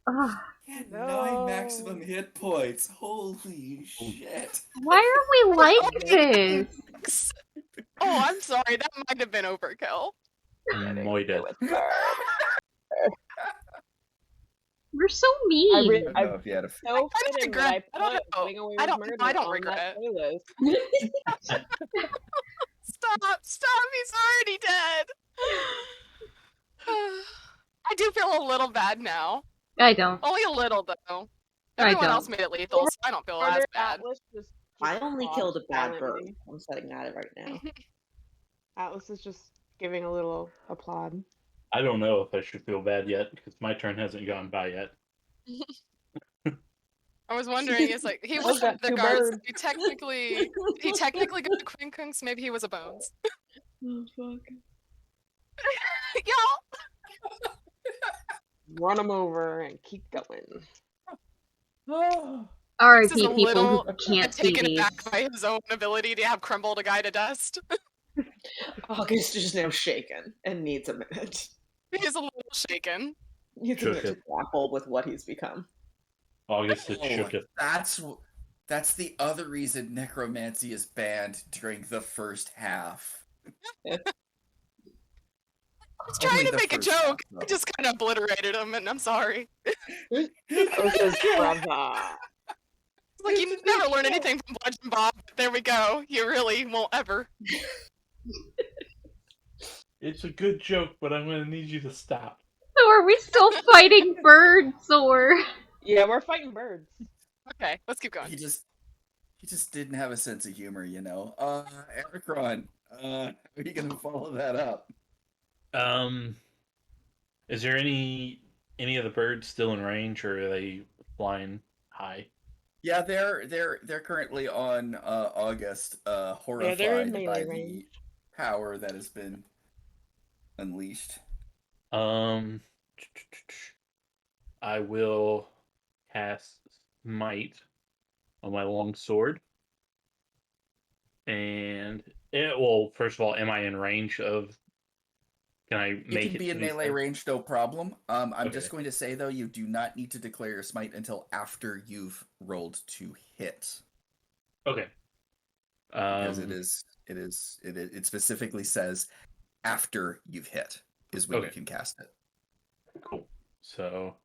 Ugh, He had No. 9 maximum hit points. Holy shit. why are we like this? Oh, I'm sorry. That might have been overkill. Moida. We're so I mean. really, I don't know if you had a. so I don't fitting that I regret- I don't put know. Getting Away I with don't- Murder I don't on regret. that playlist. Stop, he's already dead. I do feel a little bad now. I don't. Only a little, though. I Everyone don't. else made it lethal, so I don't feel as Murder bad. Atlas just I only paused killed a bad bird. silently. I'm setting that right now. Atlas is just giving a little applaud. I don't know if I should feel bad yet because my turn hasn't gone by yet. I was wondering, it's like, he Oh, was got the two guards. birds. He technically got Quincunx, maybe he was a bones. Oh, fuck. Y'all! Run them over and keep going. R.I.P. This is a people who little can't see taken these. aback by his own ability to have crumbled a guy to dust. August is now shaken and needs a minute. He's a little shaken. Needs a Shook minute to it. grapple with what he's become. August it shook it. That's the other reason necromancy is banned during the first half. I was trying Only to the make a first half, joke. though. I just kind of obliterated him, and I'm sorry. Osa's brother. It's like, you never learn anything from Bludgeon Bob. But there we go. You really won't ever. It's a good joke, but I'm gonna need you to stop. So are we still fighting birds, or? Yeah, we're fighting birds. Okay, let's keep going. He just didn't have a sense of humor, you know. Aricron, how are you gonna follow that up? Is there any of the birds still in range, or are they flying high? Yeah, they're currently on August, Yeah, they're in horrified melee by the range. power that has been unleashed. I will cast Smite on my long sword. And well, first of all, am I in range of? Can I You make can it be to in these melee guys? range, no problem. I'm Okay. just going to say though, you do not need to declare your smite until after you've rolled to hit, Okay. because it specifically says after you've hit is when you Okay. can cast it. Cool. So,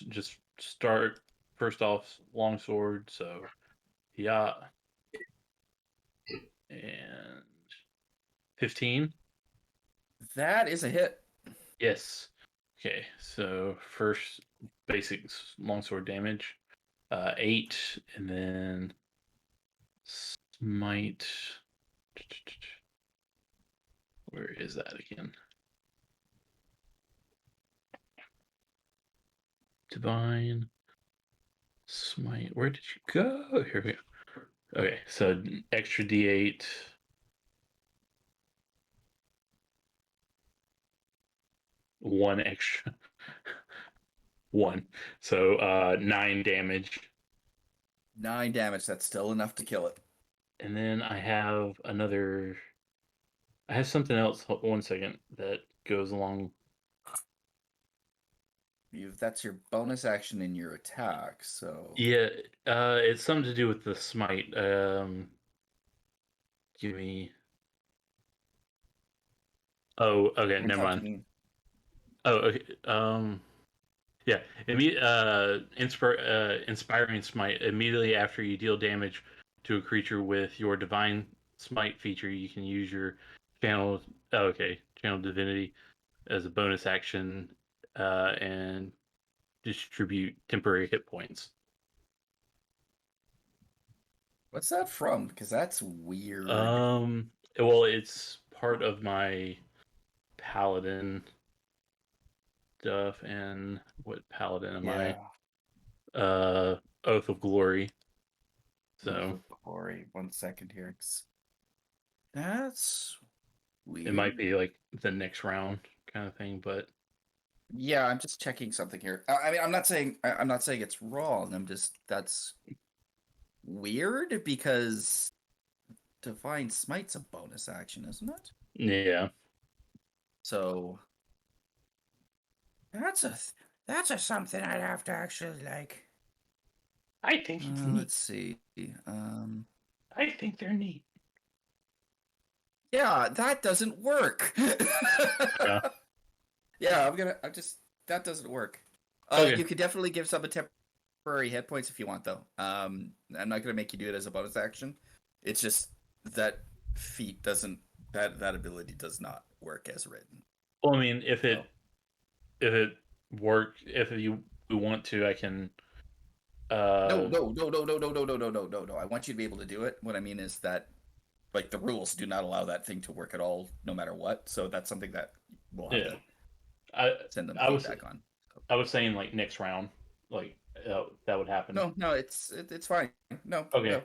just start first off longsword. So, yeah, and 15. That is a hit. Yes. Okay. So first basic longsword damage, 8, and then smite. Where is that again? Divine smite. Where did you go? Here we go. Okay, so extra D8. One extra. One. So 9 damage. 9 damage. That's still enough to kill it. And then I have another. I have something else. One second that goes along. That's your bonus action in your attack. So Yeah, it's something to do with the smite. Give me. Oh, okay, I'm never mind. talking- Oh, okay. Yeah, inspiring smite. Immediately after you deal damage to a creature with your divine smite feature, you can use your channel. Oh, okay, channel divinity as a bonus action, and distribute temporary hit points. What's that from? Because that's weird. Well, it's part of my paladin stuff, and what paladin am Yeah. I? Oath of Glory. So Glory. 1 second here. That's weird. it might be like the next round kind of thing, but Yeah, I'm just checking something here. I mean, I'm not saying it's wrong. That's weird because Divine Smite's a bonus action, isn't it? yeah. So that's a something I'd have to actually like. I think it's neat. Let's see. I think they're neat. Yeah, that doesn't work. Yeah. Yeah, that doesn't work. Okay. You could definitely give some a temporary hit points if you want, though. I'm not gonna make you do it as a bonus action. It's just that feat doesn't that ability does not work as written. Well, I mean, if it worked, if you want to, I can. No. I want you to be able to do it. What I mean is that, like, the rules do not allow that thing to work at all, no matter what. So that's something that we'll have to send them feedback on. I was saying like next round, like that would happen. No, it's fine. No, Okay. no,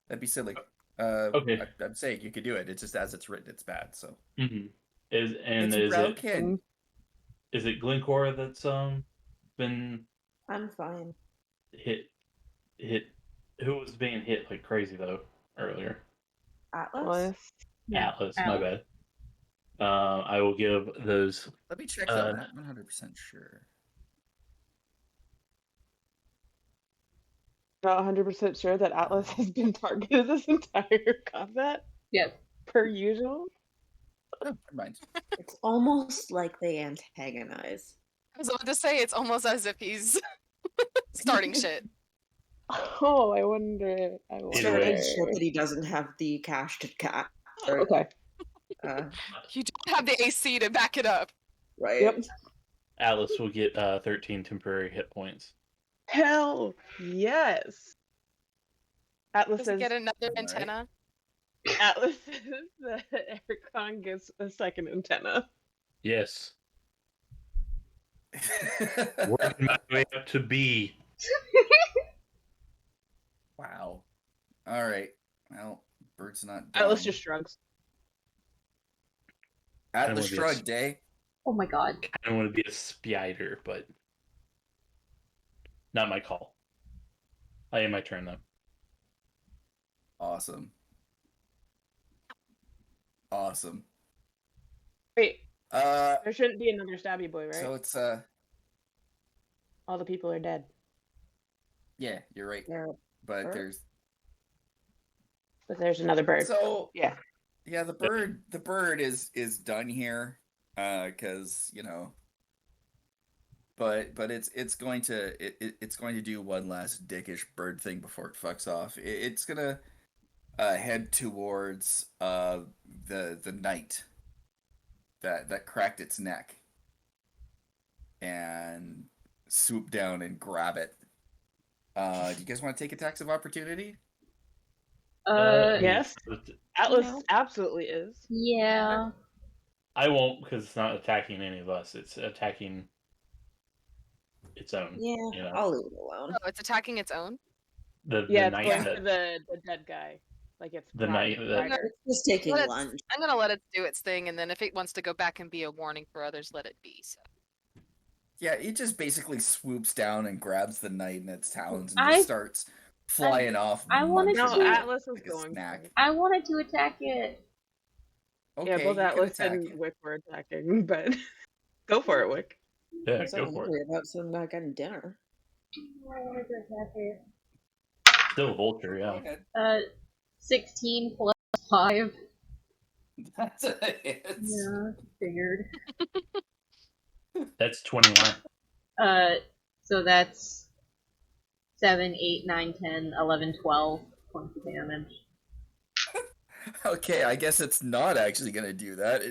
that'd be silly. Okay. I'm saying you could do it. It's just as it's written, it's bad. So Mm-hmm. it's Is broken. it Glencora that's been I'm fine. hit? Who was being hit like crazy though earlier? Atlas? Atlas. My bad. I will give those. Let me check that. I'm not 100% sure. Not 100% sure that Atlas has been targeted this entire combat, Yes. per usual. Oh, never mind. It's almost like they antagonize. I was about to say it's almost as if he's starting shit. Oh, I wonder. Starting shit that he doesn't have the cash to cat. Okay. You don't have the AC to back it up. Right. Yep. Atlas will get 13 temporary hit points. Hell yes. Atlas Does he says. get another Alright. antenna? Atlas says that Aricron gets a second antenna. Yes. Working my way up to B. Wow. All right. Well, Bird's not done. Atlas just shrugs. Atlas I wanna be a shrugged, eh? Oh my god. I don't want to be a spider, but not my call. I am my turn though. Awesome. Wait, Uh, there shouldn't be another stabby boy, right? so it's All the people are dead. yeah, you're right. There. But Bird? But there's another bird. So Yeah. yeah, the bird is done here, because but it's going to do one last dickish bird thing before it fucks off. It's gonna head towards the knight that cracked its neck and swoop down and grab it. Do you guys want to take attacks of opportunity? Yes. Atlas No. absolutely is. Yeah. I won't, because it's not attacking any of us. It's attacking its own. Yeah, I'll leave it alone. Oh, it's attacking its own? The Yeah, it's knight going that for the dead guy. Like it's The knight that- rider. It's just taking Let it- lunch. I'm gonna let it do its thing, and then if it wants to go back and be a warning for others, let it be. So. Yeah, it just basically swoops down and grabs the knight in its talons and I- just starts flying off. I wanted munching to- No, it Atlas is like a going snack. for it. I wanted to attack it. Okay, Yeah, both you can Atlas attack and it. Wick were attacking, but go for it, Wick. Yeah, I'm so go for it. hungry about some not getting dinner. I wanted to attack it. Still a vulture, Go yeah. ahead. 16 plus 5. That's a hit. Yeah, figured. That's 21. So that's 7, 8, 9, 10, 11, 12 points of damage. Okay, I guess it's not actually gonna do that.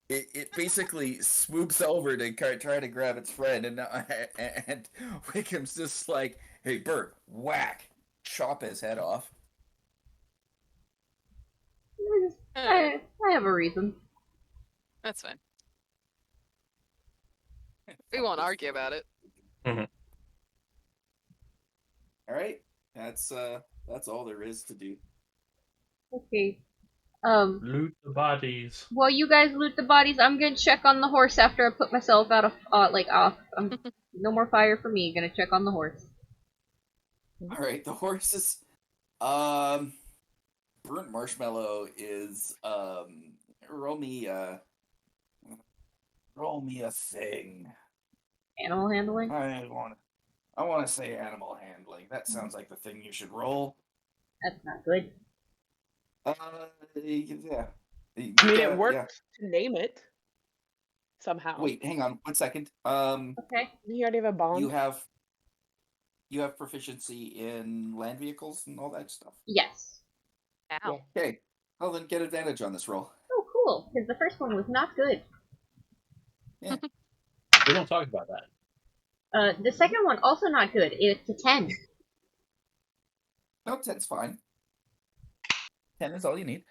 It basically swoops over to try to grab its friend, and Wickham's just like, "Hey, Bert, whack!" Chop his head off. I have a reason. That's fine. We won't argue about it. All right, that's all there is to do. Okay. Loot the bodies. While you guys loot the bodies, I'm gonna check on the horse after I put myself out of off. No more fire for me. Gonna check on the horse. All right, the horse is burnt marshmallow is roll me a thing. Animal handling. I want to say animal handling. That sounds like the thing you should roll. That's not good. Yeah. I mean, it worked to name it somehow. Wait, hang on 1 second. Okay. You already have a bond. You have proficiency in land vehicles and all that stuff. Yes. Ow. Okay. Well, then get advantage on this roll. Oh, cool. Because the first one was not good. We don't talk about that. The second one also not good. It's a 10. No, 10's fine. 10 is all you need.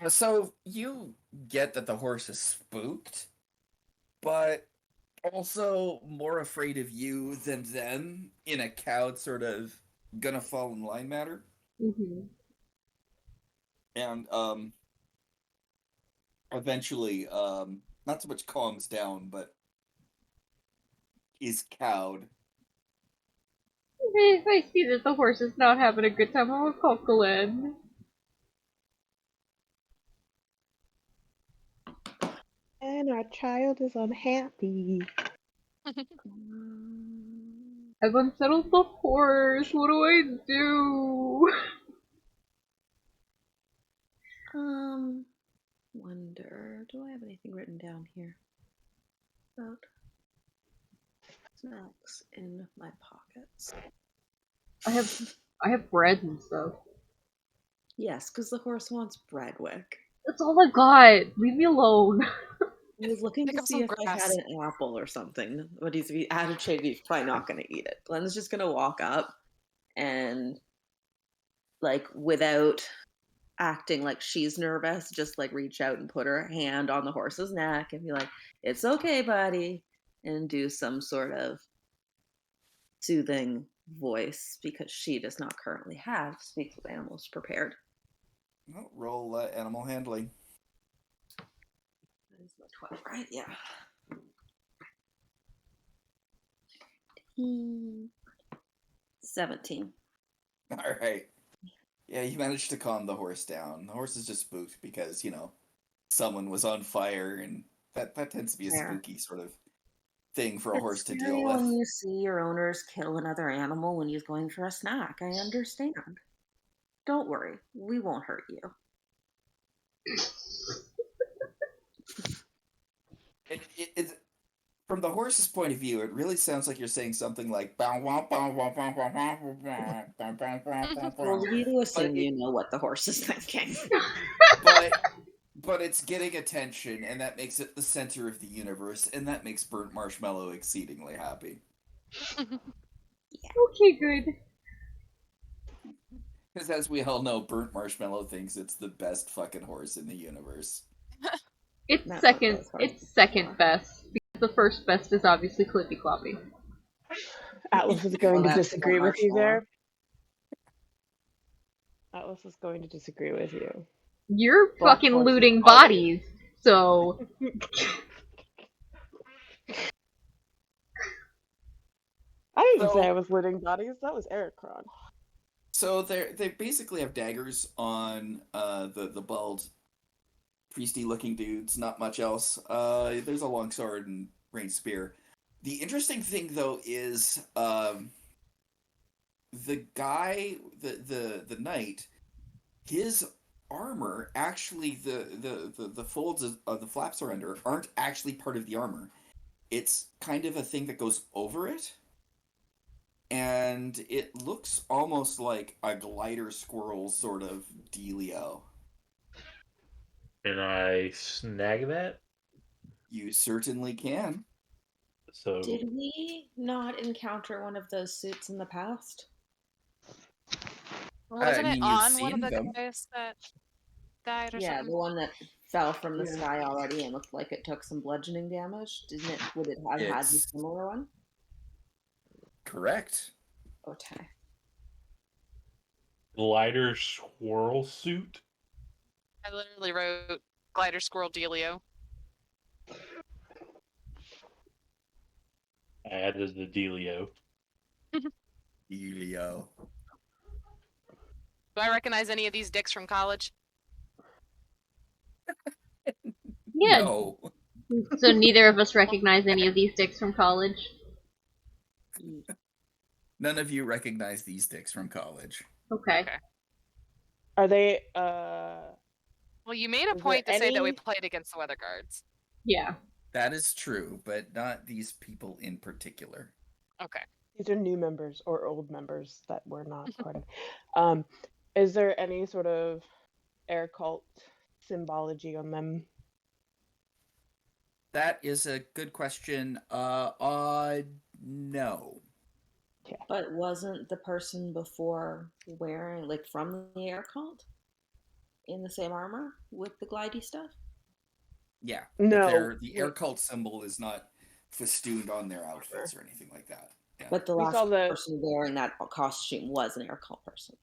So you get that the horse is spooked, but also more afraid of you than them in a cowed sort of gonna fall in line matter. Mm-hmm. And eventually not so much calms down, but is cowed. If I see that the horse is not having a good time, I will call Glenn. And our child is unhappy. I've unsettled the horse. What do I do? Wonder, do I have anything written down here about snacks in my pockets? I have bread and stuff. Yes, because the horse wants bread, Wick. That's all I got. Leave me alone. I was looking Pick to up see some if I had grass. an apple or something, but he's out of shape. He's probably not going to eat it. Glenn's just going to walk up and, like, without acting like she's nervous, just like reach out and put her hand on the horse's neck and be like, "It's okay, buddy," and do some sort of soothing voice because she does not currently have speak with animals prepared. Well, roll animal handling. That is the 12, right? Yeah. 17. All right. Yeah, you managed to calm the horse down. The horse is just spooked because, someone was on fire, and that tends to be a Fair. spooky sort of thing for a It's horse to scary deal when with. you see your owners kill another animal when he's going for a snack. I understand. Don't worry, we won't hurt you. It's from the horse's point of view, it really sounds like you're saying something like "bow wow bow wow bow wow wow wow bow bow bow Well, bow." we do assume you know what the horse is thinking. But it's getting attention, and that makes it the center of the universe, and that makes Burnt Marshmallow exceedingly happy. Okay, good. Because as we all know, Burnt Marshmallow thinks it's the best fucking horse in the universe. It's Not second. what those It's second best because the first best is obviously Clippy Cloppy. Atlas is going to that's disagree one with you marshmallow. there. Atlas is going to disagree with you. You're Black fucking horse is looting always- bodies, so I didn't say So- I was looting bodies. That was Aricron. So they basically have daggers on the bald, priesty looking dudes. Not much else. There's a long sword and ranged spear. The interesting thing though is the guy, the knight, his armor actually the folds of the flaps are under aren't actually part of the armor. it's kind of a thing that goes over it. And it looks almost like a glider squirrel sort of dealio. Can I snag that? You certainly can. So Did we not encounter one of those suits in the past? Wasn't it you've on one of seen the them. guys that died or Yeah, something? the one that fell from the Yeah. sky already and looked like it took some bludgeoning damage. Didn't it? Would it have had the It's similar one? correct. Okay. glider swirl suit. I literally wrote glider squirrel dealio. I added the dealio. Dealio. Do I recognize any of these dicks from college? Yeah. No. So neither of us recognize any of these dicks from college. None of you recognize these dicks from college. Okay. Okay. Are they? Well, you made a Is point to there say that we any- played against the weather guards. Yeah. That is true, but not these people in particular. Okay. These are new members or old members that were not part of. Is there any sort of air cult symbology on them? That is a good question. No. But wasn't the person before wearing, like, from the air cult in the same armor with the glidey stuff? Yeah. No, The air wait. cult symbol is not festooned on their outfits or anything like that. Yeah. But the We last saw the- person wearing that costume was an air cult person.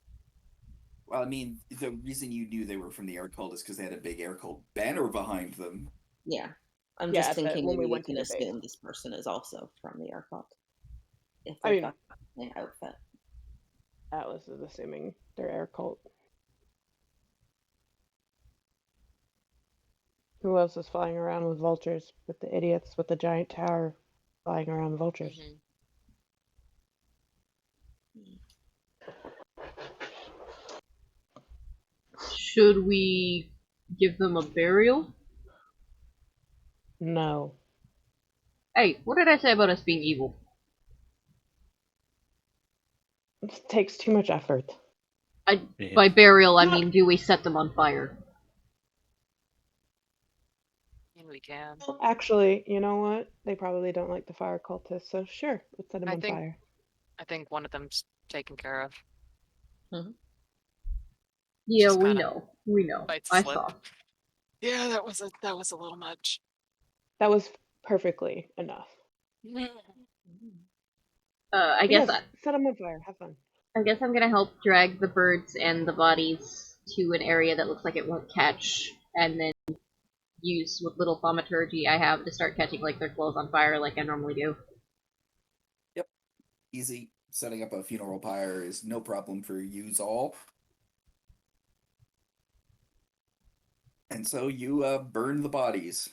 Well, I mean, the reason you knew they were from the air cult is because they had a big air cult banner behind them. Yeah. I'm Yeah, just at the- thinking when we maybe went we to can their base. assume this person is also from the air cult. If I they've mean- got the outfit. Atlas is assuming they're air cult. Who else is flying around with vultures? With the idiots with the giant tower flying around vultures? Mhm. Should we give them a burial? No. Hey, what did I say about us being evil? It takes too much effort. Yeah. By burial, I Not- mean, do we set them on fire? I mean, we can. Actually, you know what? They probably don't like the fire cultists, so sure, let's set them I on think- fire. I think one of them's taken care of. Yeah, Just we kinda know. We know. bites the I slip. saw. Yeah, that was a little much. That was perfectly enough. I But guess yes, set them on fire. Have fun. I guess I'm gonna help drag the birds and the bodies to an area that looks like it won't catch, and then use what little thaumaturgy I have to start catching like their clothes on fire like I normally do. Easy. Setting up a funeral pyre is no problem for yous all. And so you burn the bodies.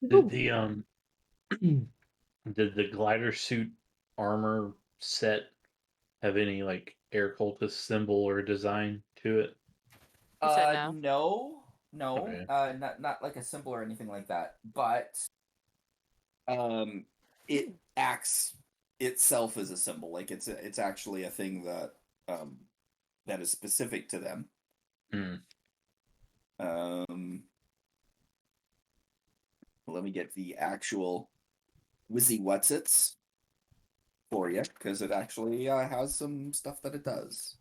Did the did the glider suit armor set have any like air cultist symbol or design to it? He said no. No, Okay. not like a symbol or anything like that. But it acts itself as a symbol. Like it's actually a thing that that is specific to them. Let me get the actual Wizzy Whatsits for you, because it actually has some stuff that it does.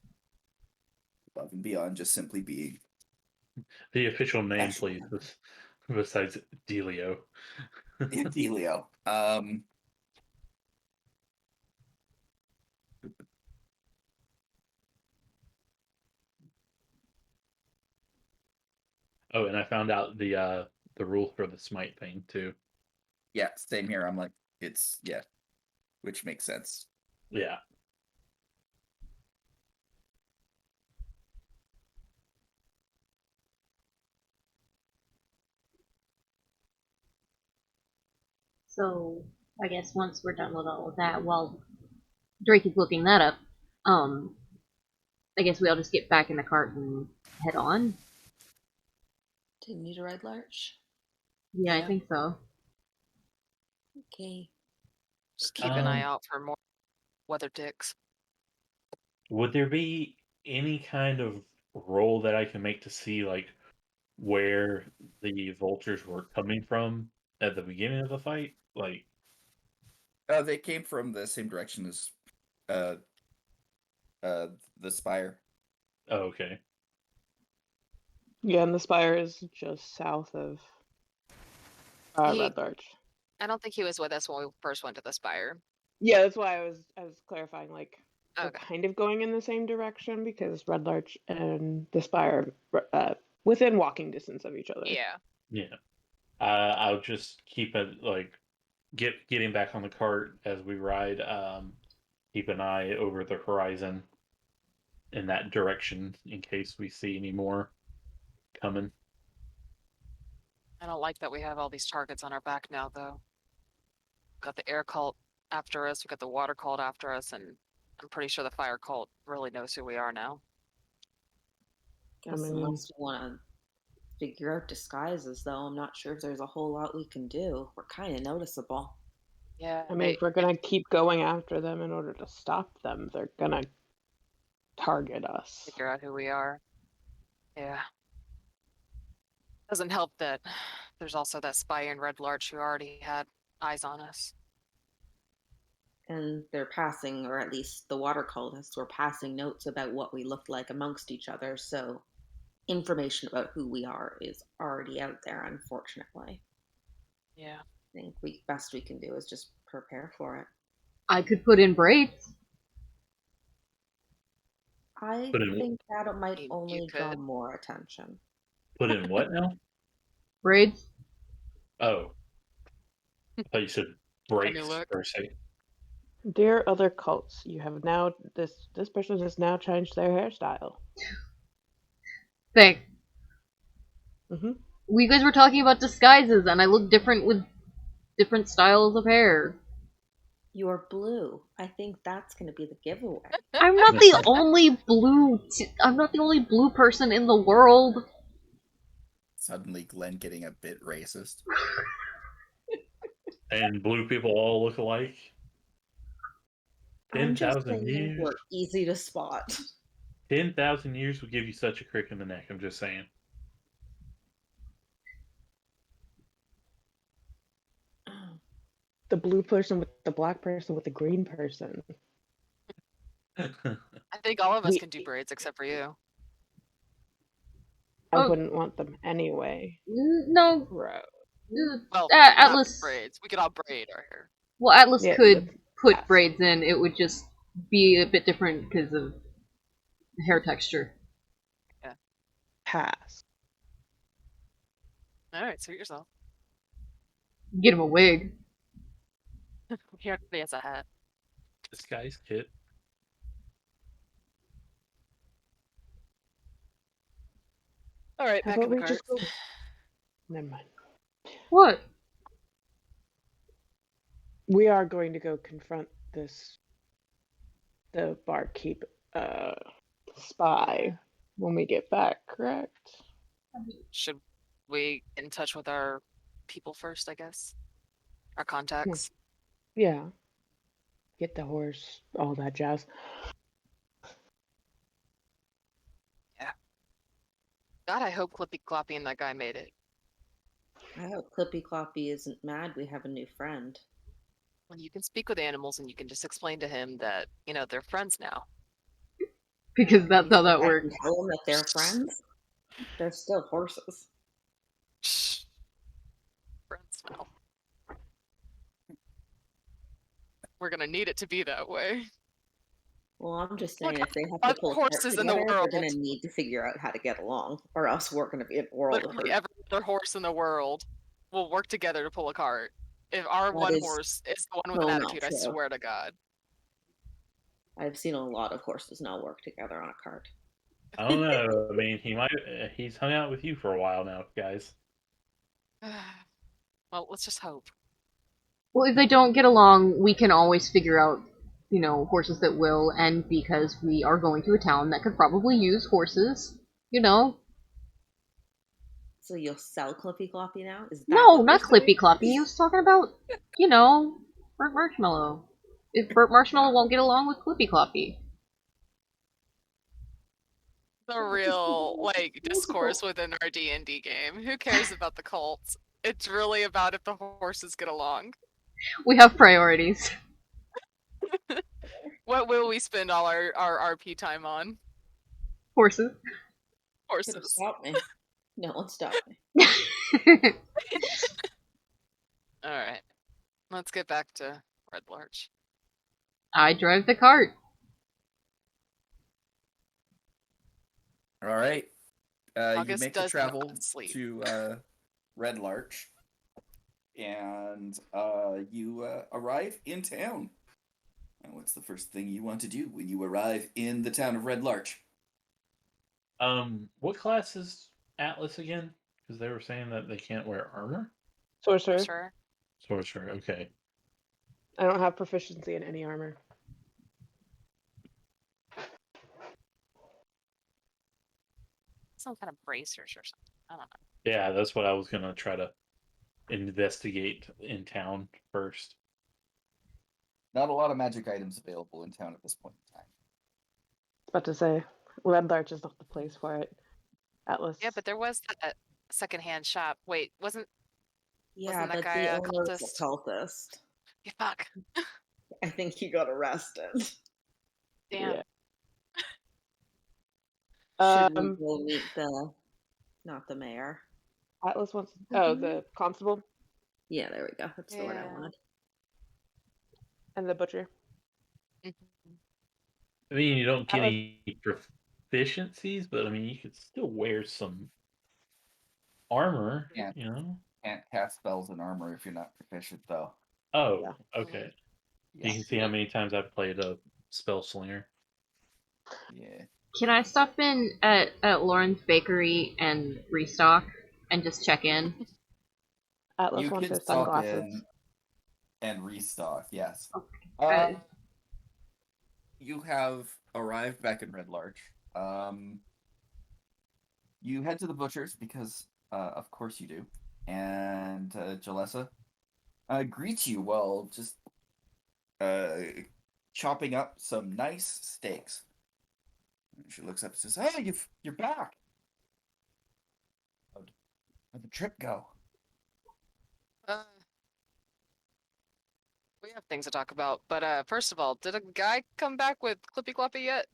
Above and beyond just simply being The official name, Actually. please, besides Delio. Delio. Oh, and I found out the rule for the smite thing too. Yeah, same here. I'm like, which makes sense. Yeah. So I guess once we're done with all of that, while Drake is looking that up, I guess we all just get back in the cart and head on. Didn't need a red larch. Yeah, I Yeah. think so. Okay. Just keep an eye Um, out for more weather dicks. would there be any kind of roll that I can make to see like where the vultures were coming from at the beginning of the fight? Like, They came from the same direction as uh, the spire. oh, okay. Yeah, and the spire is just south of He, Red Larch. I don't think he was with us when we first went to the spire. Yeah, that's why I was clarifying. Like we're Okay. kind of going in the same direction because Red Larch and the spire are within walking distance of each other. Yeah. Yeah. I'll just keep it like getting back on the cart as we ride. Keep an eye over the horizon in that direction in case we see any more coming. I don't like that we have all these targets on our back now, though. Got the air cult after us, we got the water cult after us, and I'm pretty sure the fire cult really knows who we are now. I Guess mean, unless we want to figure out disguises, though, I'm not sure if there's a whole lot we can do. We're kind of noticeable. Yeah, I mean, if we're gonna keep going after them in order to stop them, they're gonna target us. figure out who we are. Yeah. Doesn't help that there's also that spy in Red Larch who already had eyes on us. And they're passing, or at least the water cultists were passing notes about what we looked like amongst each other, so information about who we are is already out there, unfortunately. Yeah. I think best we can do is just prepare for it. I could put in braids. I Put in think that might You only draw could. more attention. put in what now? Braids? Oh, I thought you said New breaks look. per se. Dear other cults, you have now this person has now changed their hairstyle. Thanks. Hmm. We guys were talking about disguises, and I look different with different styles of hair. You're blue. I think that's going to be the giveaway. I'm not the only blue. I'm not the only blue person in the world. Suddenly, Glenn getting a bit racist. And blue people all look alike. I'm just 10,000 saying years. we're easy to spot. 10,000 years would give you such a crick in the neck. I'm just saying. The blue person with the black person with the green person. I think all of us We- can do braids except for you. I Oh. wouldn't want them anyway. No, Bro. Well, Atlas. not braids. We could all braid our hair. Well, Atlas Yeah, could with put hats. braids in. It would just be a bit different because of hair texture. Pass. All right, suit yourself. Get him a wig. He already has a hat. Disguise kit. All right, How back about in the we cart. just go? Never mind. What? We are going to go confront the barkeep spy when we get back, correct? Should we get in touch with our people first, I guess? Our contacts? Yeah. Get the horse, all that jazz. God, I hope Clippy Cloppy and that guy made it. I hope Clippy Cloppy isn't mad we have a new friend. When you can speak with animals and you can just explain to him that, they're friends now. Because that's how that I works. can tell them that they're friends. They're still horses. Friends now. We're gonna need it to be that way. Well, I'm just Look, saying, if they have to other pull a cart horses in the together, they're world. going to need to figure out how to get along, or else we're going to be in a world of Literally hurt. every other horse in the world will work together to pull a cart. If our That one is horse is the one with so an not attitude, I true. swear to God. I've seen a lot of horses not work together on a cart. I don't know. I mean, he's hung out with you for a while now, guys. Well, let's just hope. Well, if they don't get along, we can always figure out, horses that will, and because we are going to a town that could probably use horses, So you'll sell Clippy Cloppy now? Is that No, what not we're saying? Clippy Cloppy. He was talking about, Burnt Marshmallow. If Burnt Marshmallow won't get along with Clippy Cloppy. The Well, real it's like discourse within our D&D game. Who cares about the cults? It's really about if the horses get along. We have priorities. What will we spend all our RP time on? Horses. Could have Horses. stopped me. No one stopped me. All right. Let's get back to Red Larch. I drive the cart. All right. You August make the does travel not sleep. to Red Larch, and you arrive in town. And what's the first thing you want to do when you arrive in the town of Red Larch? What class is Atlas again? Because they were saying that they can't wear armor. Sorcerer. Sure. Sorcerer. Okay. I don't have proficiency in any armor. Some kind of bracers or something. I don't know. Yeah, that's what I was gonna try to investigate in town first. Not a lot of magic items available in town at this point in time. About to say, Red Larch is not the place for it. Atlas. Yeah, but there was that secondhand shop. Wait, wasn't Yeah, that but guy the a owner is cultist? a cultist. Yeah, fuck. I think he got arrested. Damn. Yeah. Should we go meet not the mayor? Atlas wants. Oh, the constable Yeah, there we go. That's the word I Yeah. wanted. and the butcher. Mhm. I mean, you don't get Atlas- any proficiencies, but I mean, you could still wear some armor. Yeah. You know. Can't cast spells in armor if you're not proficient, though. Oh, Yeah. okay. Yeah. You can see how many times I've played a spell slinger. Yeah. Can I stop in at Lauren's bakery and restock and just check in? Atlas You wants could his stop sunglasses. in and restock, yes. Okay. You have arrived back in Red Larch. You head to the butcher's because, of course you do. And Jalessa greets you while just chopping up some nice steaks. And she looks up and says, "Hey, you're back. How'd the trip go?" We have things to talk about, but first of all, did a guy come back with Clippy Cloppy yet?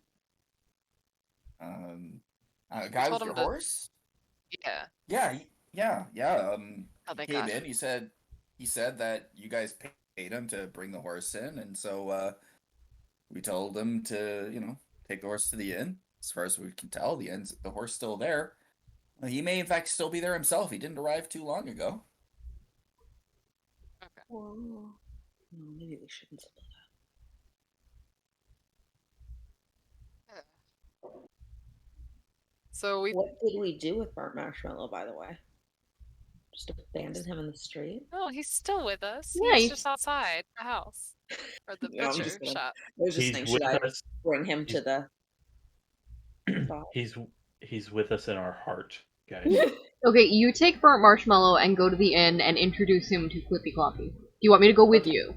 Guy told with your him to- horse? Yeah. Yeah. Oh, thank Came God. in. He said that you guys paid him to bring the horse in, and so we told him to, take the horse to the inn. As far as we can tell, the horse still there. He may in fact still be there himself. He didn't arrive too long ago. Okay. Whoa. No, maybe we shouldn't split So we. up. What did we do with Burnt Marshmallow, by the way? Just abandon him in the street? Oh, he's still with us. Yeah, he's he's- just outside the house or the No, I'm butcher just gonna- shop. I was just He's thinking, with should I us. bring him to the spot? He's with us in our heart, guys. Okay, you take Burnt Marshmallow and go to the inn and introduce him to Clippy Cloppy. Do you want me to go with Okay. you?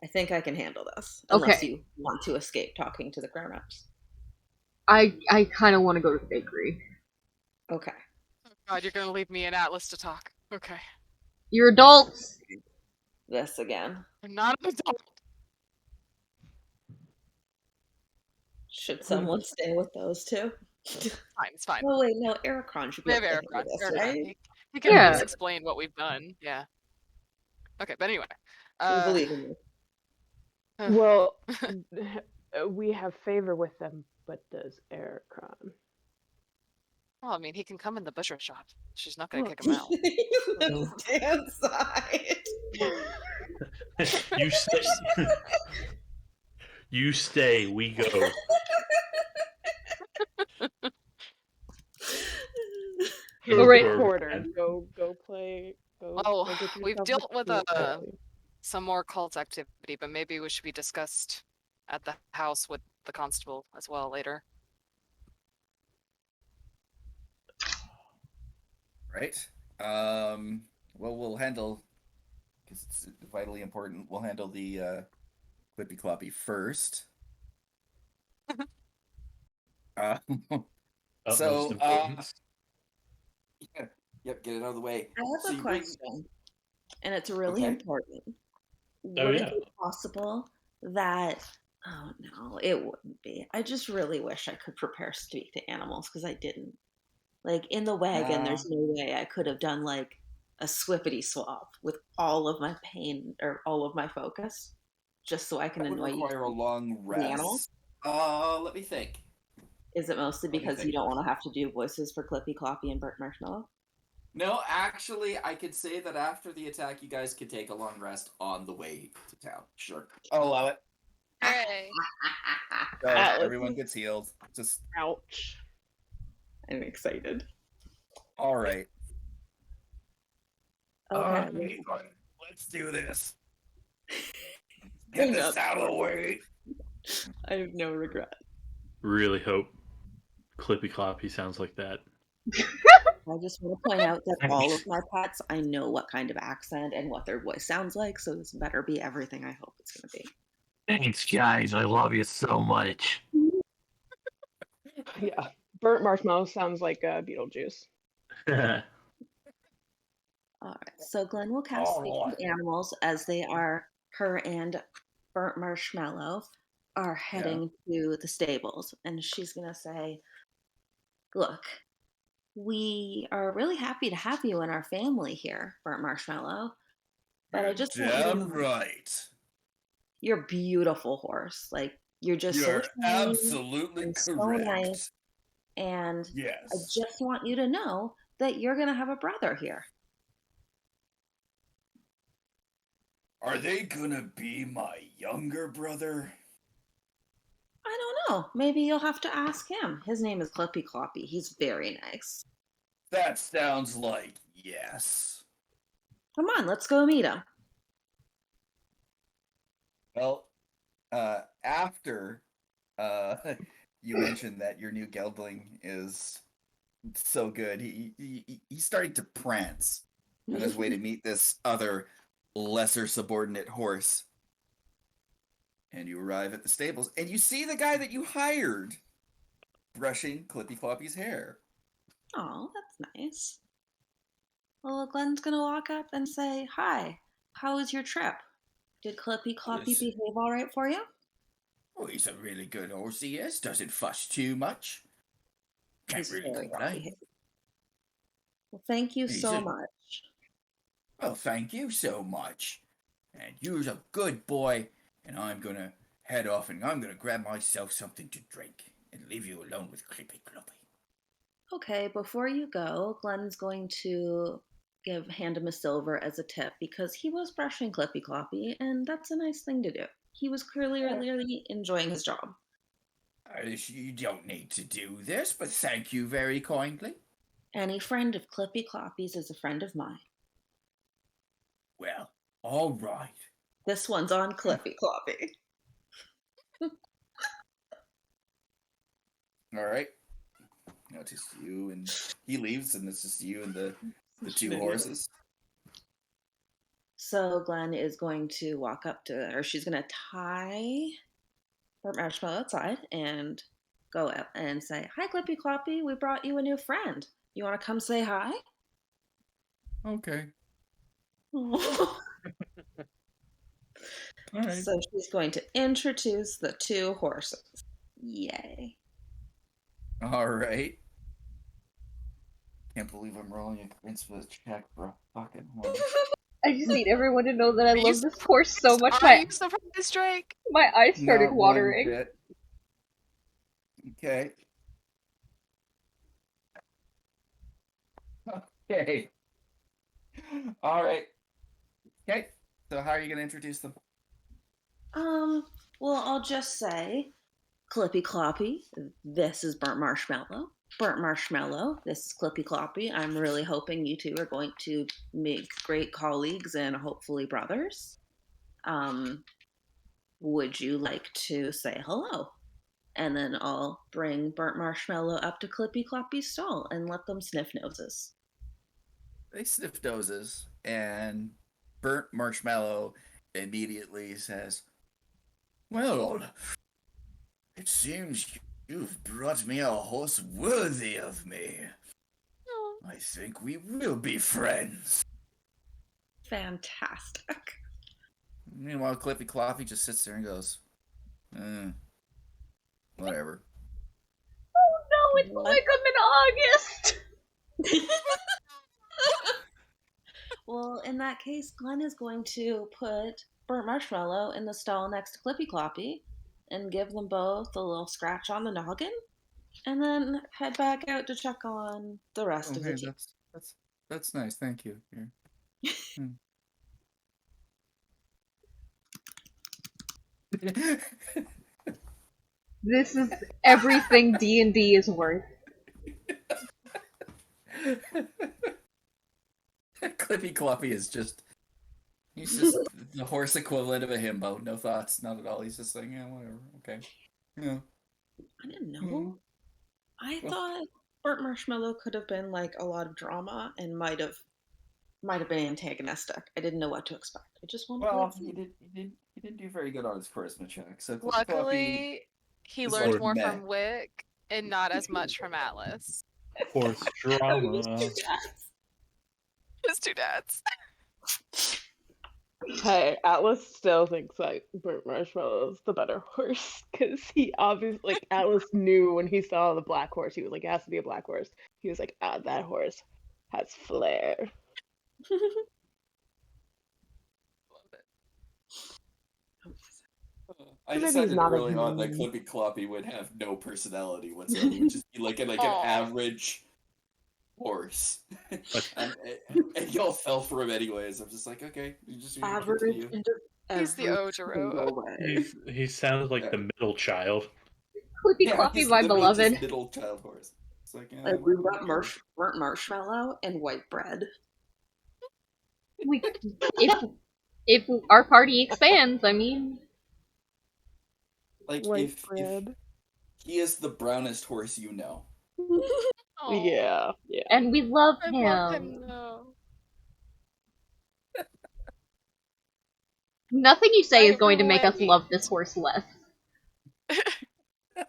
I think I can handle this. Unless Okay. you want to escape talking to the grown-ups. I kind of want to go to the bakery. Okay. Oh God, you're gonna leave me and Atlas to talk. Okay. You're adults. This again. I'm not an adult. Should someone stay with those two? Fine, it's fine. Oh wait, no, Aricron should be We have able to Aricron. handle this, Aricron. right? He can Yeah. at least explain what we've done. Yeah. Okay, but anyway. We believe in you. Well, we have favor with them, but does Aricron? Well, I mean, he can come in the butcher shop. She's not gonna kick him out. Stand side. You stay. You stay. We go. Here's Alright. the quarter. Go play. Go. Oh, go get we've yourself dealt with a some more cult activity, but maybe we should be discussed at the house with the constable as well later. Right. Well, we'll handle, because it's vitally important, we'll handle the Clippy Cloppy first. Utmost So, importance. yep, get it out of the way. I have So a you bring, question, and it's really okay. important. Oh, Would it yeah. be possible that? Oh no, it wouldn't be. I just really wish I could prepare speak to animals because I didn't. Like in the wagon, there's no way I could have done like a swippity swap with all of my pain or all of my focus, just so I can That would annoy you. require a long The animal? rest. Let me think. Is it mostly Let me because you think. don't want to have to do voices for Clippy Cloppy and Burt Marshmallow? No, actually, I could say that after the attack, you guys could take a long rest on the way to town. Sure, I'll allow it. Hooray. So Atlas everyone is- gets healed. Just Ouch. I'm excited. all right. Okay. Let's do this. Get Get this this out of the way. I have no regret. Really hope Clippy Cloppy sounds like that. I just want to point out that all of my pets, I know what kind of accent and what their voice sounds like, so this better be everything I hope it's going to be. Thanks, guys. I love you so much. Yeah. Burnt marshmallow sounds like Beetlejuice. All right, so Glenn will cast Speak to Animals as they are, her and Burnt Marshmallow are heading to the stables. And she's going to say, look, we are really happy to have you in our family here, Burnt Marshmallow. But I just want you to Damn know right. you're a beautiful horse. Like, you're just You're so shiny absolutely and so correct. nice. And I Yes. just want you to know that you're going to have a brother here. Are they gonna be my younger brother? I don't know. Maybe you'll have to ask him. His name is Clippy Cloppy. He's very nice. That sounds like yes. Come on, let's go meet him. Well, after you mentioned that your new geldling is so good, he's starting to prance on his way to meet this other lesser subordinate horse. And you arrive at the stables, and you see the guy that you hired brushing Clippy Cloppy's hair. Oh, that's nice. Well, Glenn's gonna walk up and say, "Hi, how was your trip? Did Clippy Cloppy Yes. behave all right for you?" Oh, he's a really good horse, he is. Doesn't fuss too much. Can't He's really very well complain. behaved. Well, thank you He's so a- much. Well, thank you so much. And you're a good boy, and I'm gonna head off and I'm gonna grab myself something to drink and leave you alone with Clippy Cloppy. Okay, before you go, Glenn's going to hand him a silver as a tip because he was brushing Clippy Cloppy, and that's a nice thing to do. He was clearly really enjoying his job. You don't need to do this, but thank you very kindly. Any friend of Clippy Cloppy's is a friend of mine. Well, all right. This one's on Clippy Cloppy. All right. Now it's just you, and he leaves, and it's just you and the two horses. So Glenn is going to walk up to, or she's going to tie her marshmallow outside and go up and say, "Hi, Clippy Cloppy. We brought you a new friend. You want to come say hi?" Okay. So All right. she's going to introduce the two horses. Yay. All right. Can't believe I'm rolling a Christmas check for a fucking horse. I just need everyone to know that I Are you love this course so much. Are you surprised, Drake? My eyes started Not one watering. bit. Okay. Okay. All right. Okay. So how are you going to introduce them? Well, I'll just say, Clippy Cloppy, this is Burnt Marshmallow. Burnt Marshmallow, this is Clippy Cloppy. I'm really hoping you two are going to make great colleagues and hopefully brothers. Would you like to say hello? And then I'll bring Burnt Marshmallow up to Clippy Cloppy's stall and let them sniff noses. they sniff noses, and Burnt Marshmallow immediately says, "Well, it seems you've brought me a horse worthy of me. Oh, I think we will be friends." Fantastic. Meanwhile, Clippy Cloppy just sits there and goes, whatever. Oh no, it's What? Wickham in August! Well, in that case, Glenn is going to put Burnt Marshmallow in the stall next to Clippy Cloppy and give them both a little scratch on the noggin, and then head back out to check on the rest of the team. That's nice. Thank you. This is everything D&D is worth. Clippy Cloppy is he's just the horse equivalent of a himbo. No thoughts, not at all. He's just like, yeah, whatever. Okay. Yeah. I didn't know. Mhm. I Well- thought Burnt Marshmallow could have been like a lot of drama and might have been antagonistic. I didn't know what to expect. I just wanted Well, to he didn't do very good on his charisma check. So Clippy Cloppy luckily, he is learned like more meh. from Wick and not as much from Atlas. Horse drama. His two dads. Hey, Atlas still thinks like Burnt Marshmallow is the better horse because he obviously like Atlas knew when he saw the black horse. He was like, it has to be a black horse. He was like, ah, that horse has flair. I Maybe he's decided not as early on that mean. Clippy Cloppy would have no personality whatsoever. He would just be like an Aw. average horse. and y'all fell for him anyways. I'm just like, okay, you just average continue. in just He's the every Ojiro. single way. He sounds like Yeah. the middle child. Clippy Yeah, Cloppy, he's my literally beloved. just middle child horse. It's like, yeah, Like we've got whatever. burnt marshmallow and white bread. We, if our party expands, I mean, Like White if bread. he is the brownest horse you know. Aw, Yeah, yeah. and we love I him. love him though. Nothing you say is I going to make us relate. love this horse less.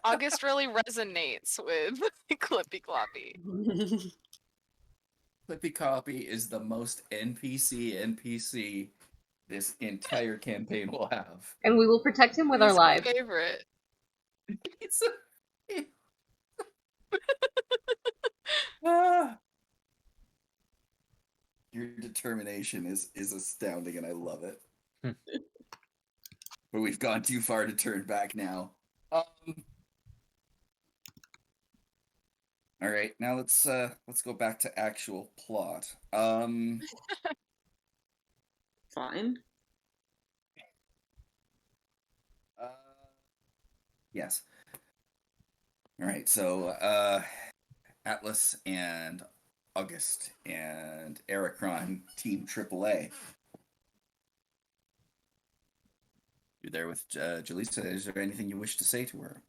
August really resonates with Clippy Cloppy. Clippy Cloppy is the most NPC this entire campaign will have. And we will protect him with our He's my lives. favorite. It's Ah. Your determination is astounding, and I love it. But we've gone too far to turn back now. All right, now let's go back to actual plot. Fine. Yes. All right, so Atlas and August and Aricron, Team AAA. You're there with Jaleesa. Is there anything you wish to say to her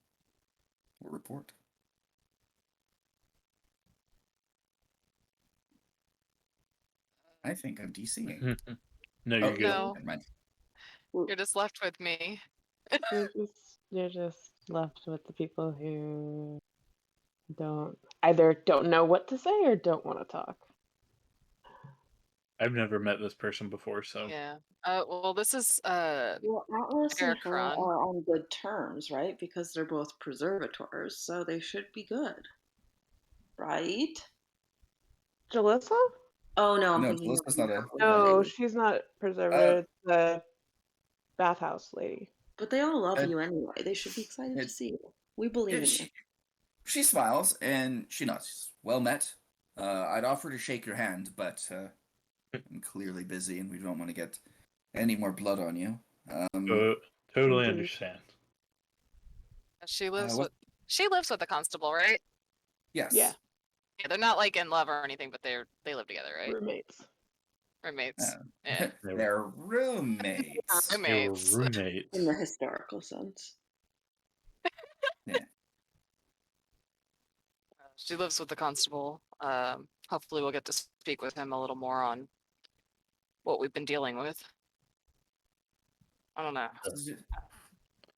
or report? I think I'm DCing. No, you're Oh, good. No. never mind. You're just left with me. You're just left with the people who either don't know what to say or don't want to talk. I've never met this person before, so Yeah. Well, this is Well, Atlas and her Aricron. are on good terms, right? Because they're both preservators, so they should be good. Right? Jalissa? Oh no, I'm No, thinking Jalissa's not a- No, lady. she's not preserver. It's the bathhouse lady. But they all love Uh, you anyway. They should be excited to it- see you. We believe in you. She smiles and she nods. Well met. I'd offer to shake your hand, but I'm clearly busy and we don't want to get any more blood on you. totally Indeed. understand. She lives what- with the constable, right? Yes. Yeah. Yeah, they're not like in love or anything, but they live together, right? Roommates. Roommates. Uh, Yeah. They're roommates. They were Roommates. roommates. In the historical sense. She lives with the constable. Hopefully we'll get to speak with him a little more on what we've been dealing with. I don't know.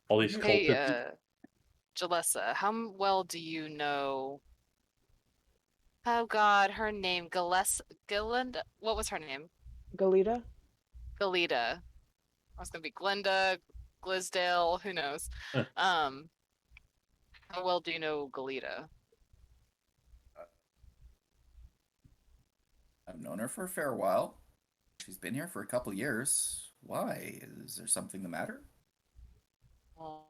All these Hey, cultists. Jalessa, how well do you know? Oh God, her name, Galinda. What was her name? Galita? Galita. I was gonna be Glenda, Glisdale. Who knows? Huh. How well do you know Galita? I've known her for a fair while. She's been here for a couple years. Why? Is there something the matter? Well,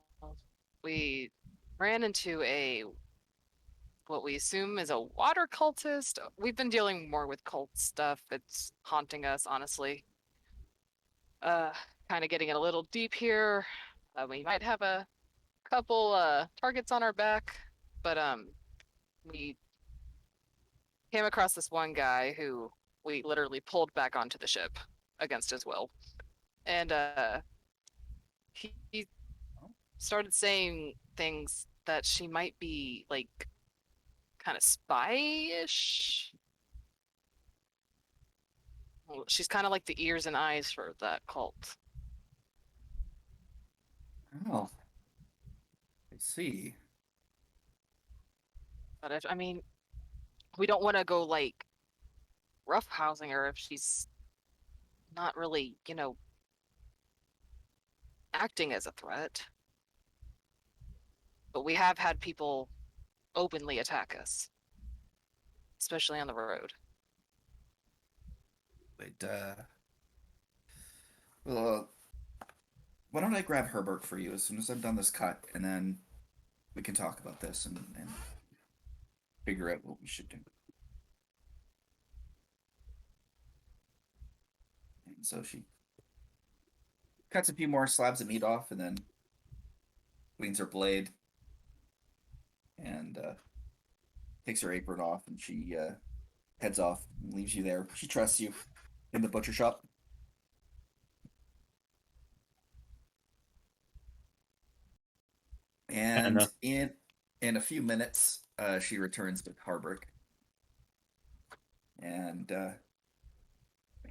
we ran into what we assume is a water cultist. We've been dealing more with cult stuff. It's haunting us, honestly. Kind of getting it a little deep here. We might have a couple targets on our back, but we came across this one guy who we literally pulled back onto the ship against his will. And he started saying things that she might be like kind of spy-ish. Well, she's kind of like the ears and eyes for that cult. Oh, I see. But if, I mean, we don't want to go like roughhousing her if she's not really, acting as a threat. But we have had people openly attack us, especially on the road. Wait, well, why don't I grab Herbert for you as soon as I've done this cut, and then we can talk about this and figure out what we should do. And so she cuts a few more slabs of meat off, and then cleans her blade, and takes her apron off, and she heads off and leaves you there. She trusts you in the butcher shop. And in a few minutes, she returns with Harburg, and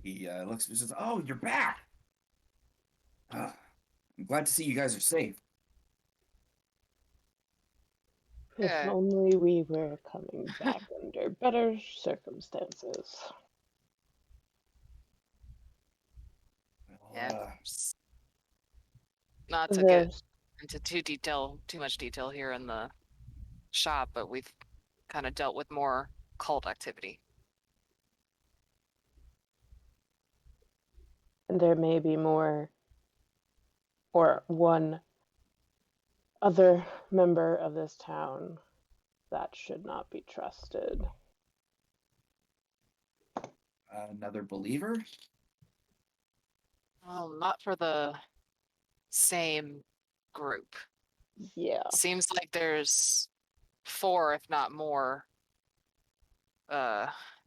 he looks and says, "Oh, you're back! I'm glad to see you guys are safe." If Yeah. only we were coming back under better circumstances. Yeah. Uh, Not to get There's into too much detail here in the shop, but we've kind of dealt with more cult activity. and there may be more, or one other member of this town that should not be trusted. another believer? Well, not for the same group. Yeah. Seems like there's 4, if not more,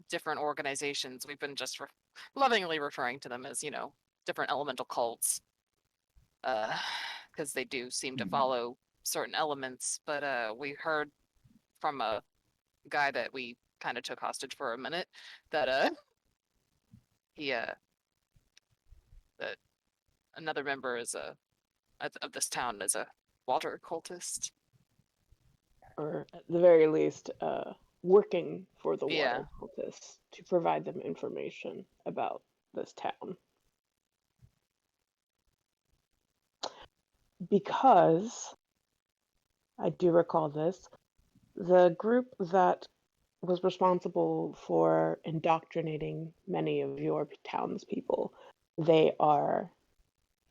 different organizations. We've been just lovingly referring to them as, different elemental cults. Because they do seem to follow certain elements. But we heard from a guy that we kind of took hostage for a minute that that another member is of this town is a water cultist. Or at the very least, working for the Yeah. water cultists to provide them information about this town. Because, I do recall this, the group that was responsible for indoctrinating many of your townspeople, they are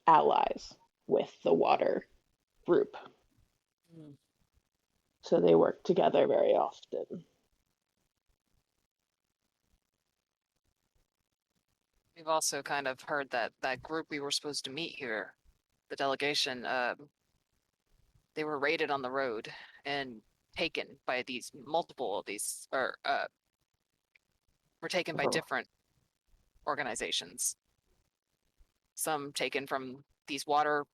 allies with the water group. So they work together very often. We've also kind of heard that that group we were supposed to meet here, the delegation, they were raided on the road and taken by multiple of these, or were taken by Oh. different organizations. Some taken from these water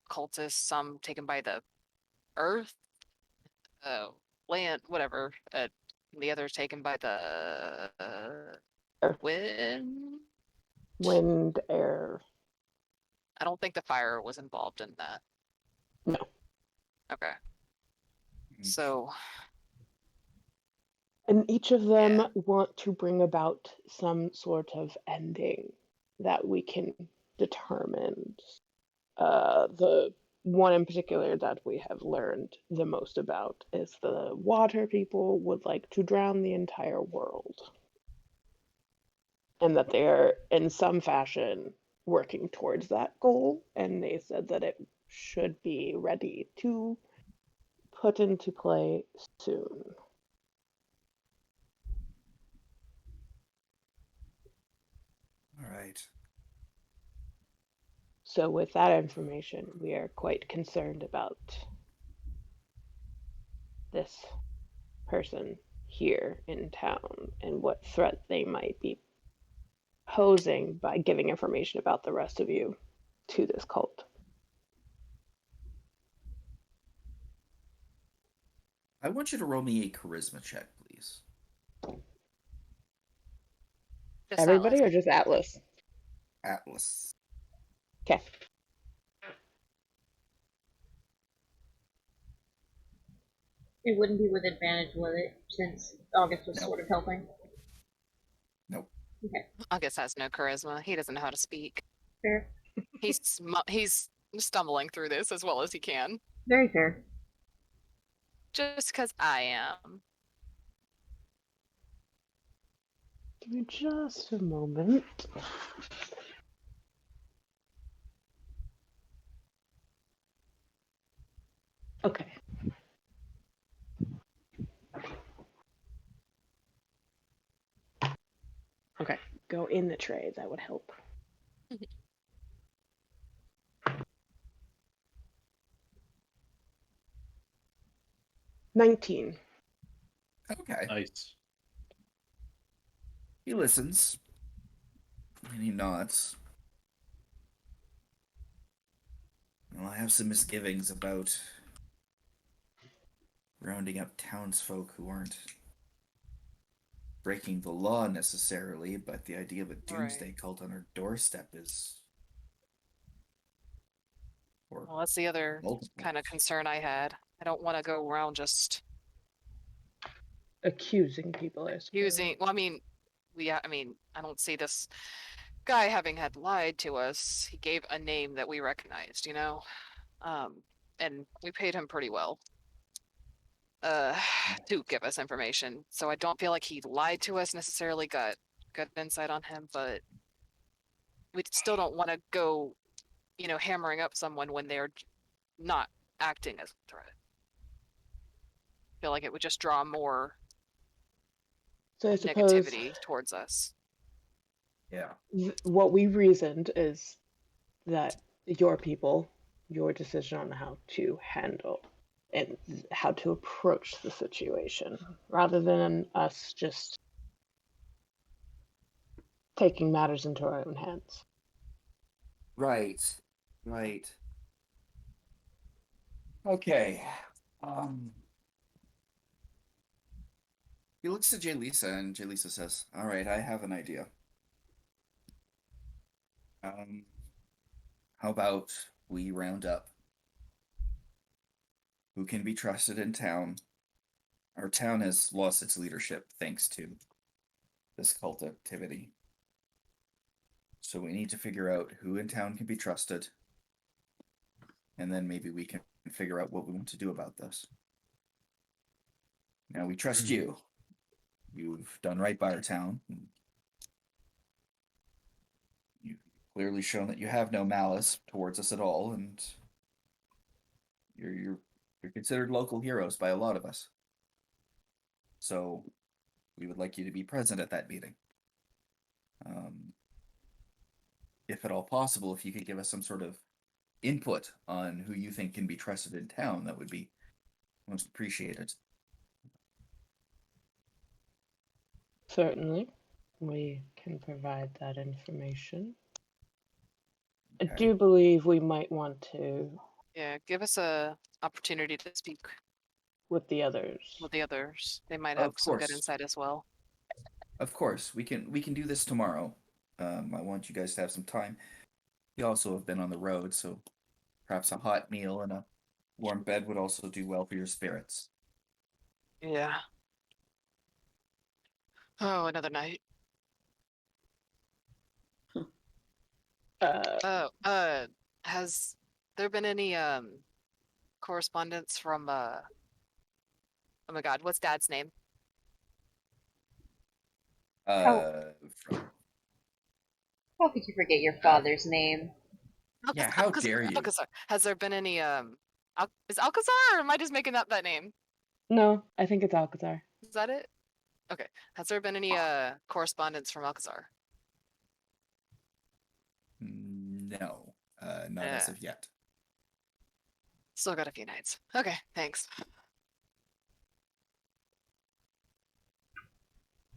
cultists, some taken by the earth, land, whatever. The other taken by the wind. Wind, air. I don't think the fire was involved in that. No. Okay. Mm. So And each of them Yeah. want to bring about some sort of ending that we can determine. The one in particular that we have learned the most about is the water people would like to drown the entire world. And that they are, in some fashion, working towards that goal. And they said that it should be ready to put into play soon. All right. So, with that information, we are quite concerned about this person here in town and what threat they might be posing by giving information about the rest of you to this cult. I want you to roll me a charisma check, please. just Everybody Atlas. or just Atlas? Atlas. Okay. It wouldn't be with advantage, would it? Since August was No. sort of helping. Nope. Okay, August has no charisma. He doesn't know how to speak. fair. He's stumbling through this as well as he can. Very fair. Just because I am. Give me just a moment. Okay. Okay, go in the tray. That would help. $19. Okay. Nice. He listens. And he nods. Well, I have some misgivings about rounding up townsfolk who aren't breaking the law necessarily, but the idea of a doomsday cult on our doorstep is... Or Well, that's the other multiple. kind of concern I had. I don't want to go around just Accusing people, I suppose. using. Well, I mean, I don't see this guy having had lied to us. He gave a name that we recognized, and we paid him pretty well. To give us information. So I don't feel like he lied to us necessarily, got good insight on him, but we still don't want to go, hammering up someone when they're not acting as a threat. I feel like it would just draw more So I suppose negativity towards us. Yeah. what we reasoned is that your people, your decision on how to handle and how to approach the situation, rather than us just taking matters into our own hands. Right. Right. Okay. He looks to J. Lisa, and J. Lisa says, "All right, I have an idea. How about we round up who can be trusted in town? Our town has lost its leadership thanks to this cult activity. So we need to figure out who in town can be trusted, and then maybe we can figure out what we want to do about this. Now, we trust you. You've done right by our town. You've clearly shown that you have no malice towards us at all, and you're considered local heroes by a lot of us. So we would like you to be present at that meeting. If at all possible, if you could give us some sort of input on who you think can be trusted in town, that would be most appreciated. Certainly, we can provide that information. I Okay. do believe we might want to. Yeah, give us a opportunity to speak with the others. with the others. They might Of have some good course. insight as well. Of course, we can do this tomorrow. I want you guys to have some time. You also have been on the road, so perhaps a hot meal and a warm bed would also do well for your spirits. Yeah. Oh, another night. Has there been any correspondence from oh my god, what's Dad's name? From, How could you forget your father's name? yeah, how dare you? Alcazar. Has there been any is Alcazar, or am I just making up that name? No, I think it's Alcazar. Is that it? Okay. Has there been any correspondence from Alcazar? No, not as of yet. Still got a few nights. Okay, thanks.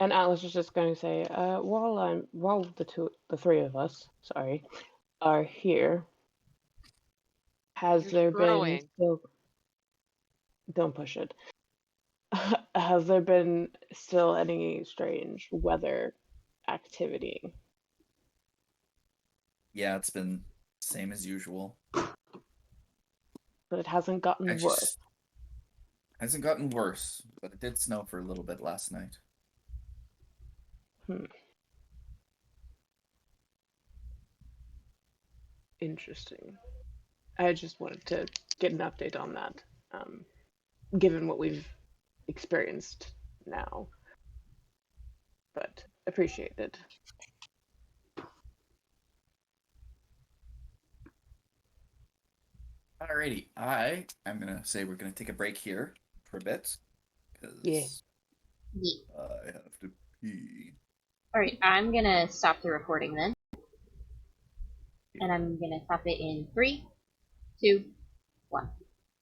And Atlas was just going to say, while the three of us, sorry, are here, has You're there been growing. still? Don't push it. Has there been still any strange weather activity? Yeah, it's been same as usual. But it hasn't gotten Actually, worse. hasn't gotten worse, but it did snow for a little bit last night. Interesting. I just wanted to get an update on that, given what we've experienced now. But appreciate it. Alrighty, I'm gonna say we're gonna take a break here for a bit because Yeah. Yeah. I have to pee. Alright, I'm gonna stop the recording then. And I'm gonna stop it in 3, 2, 1.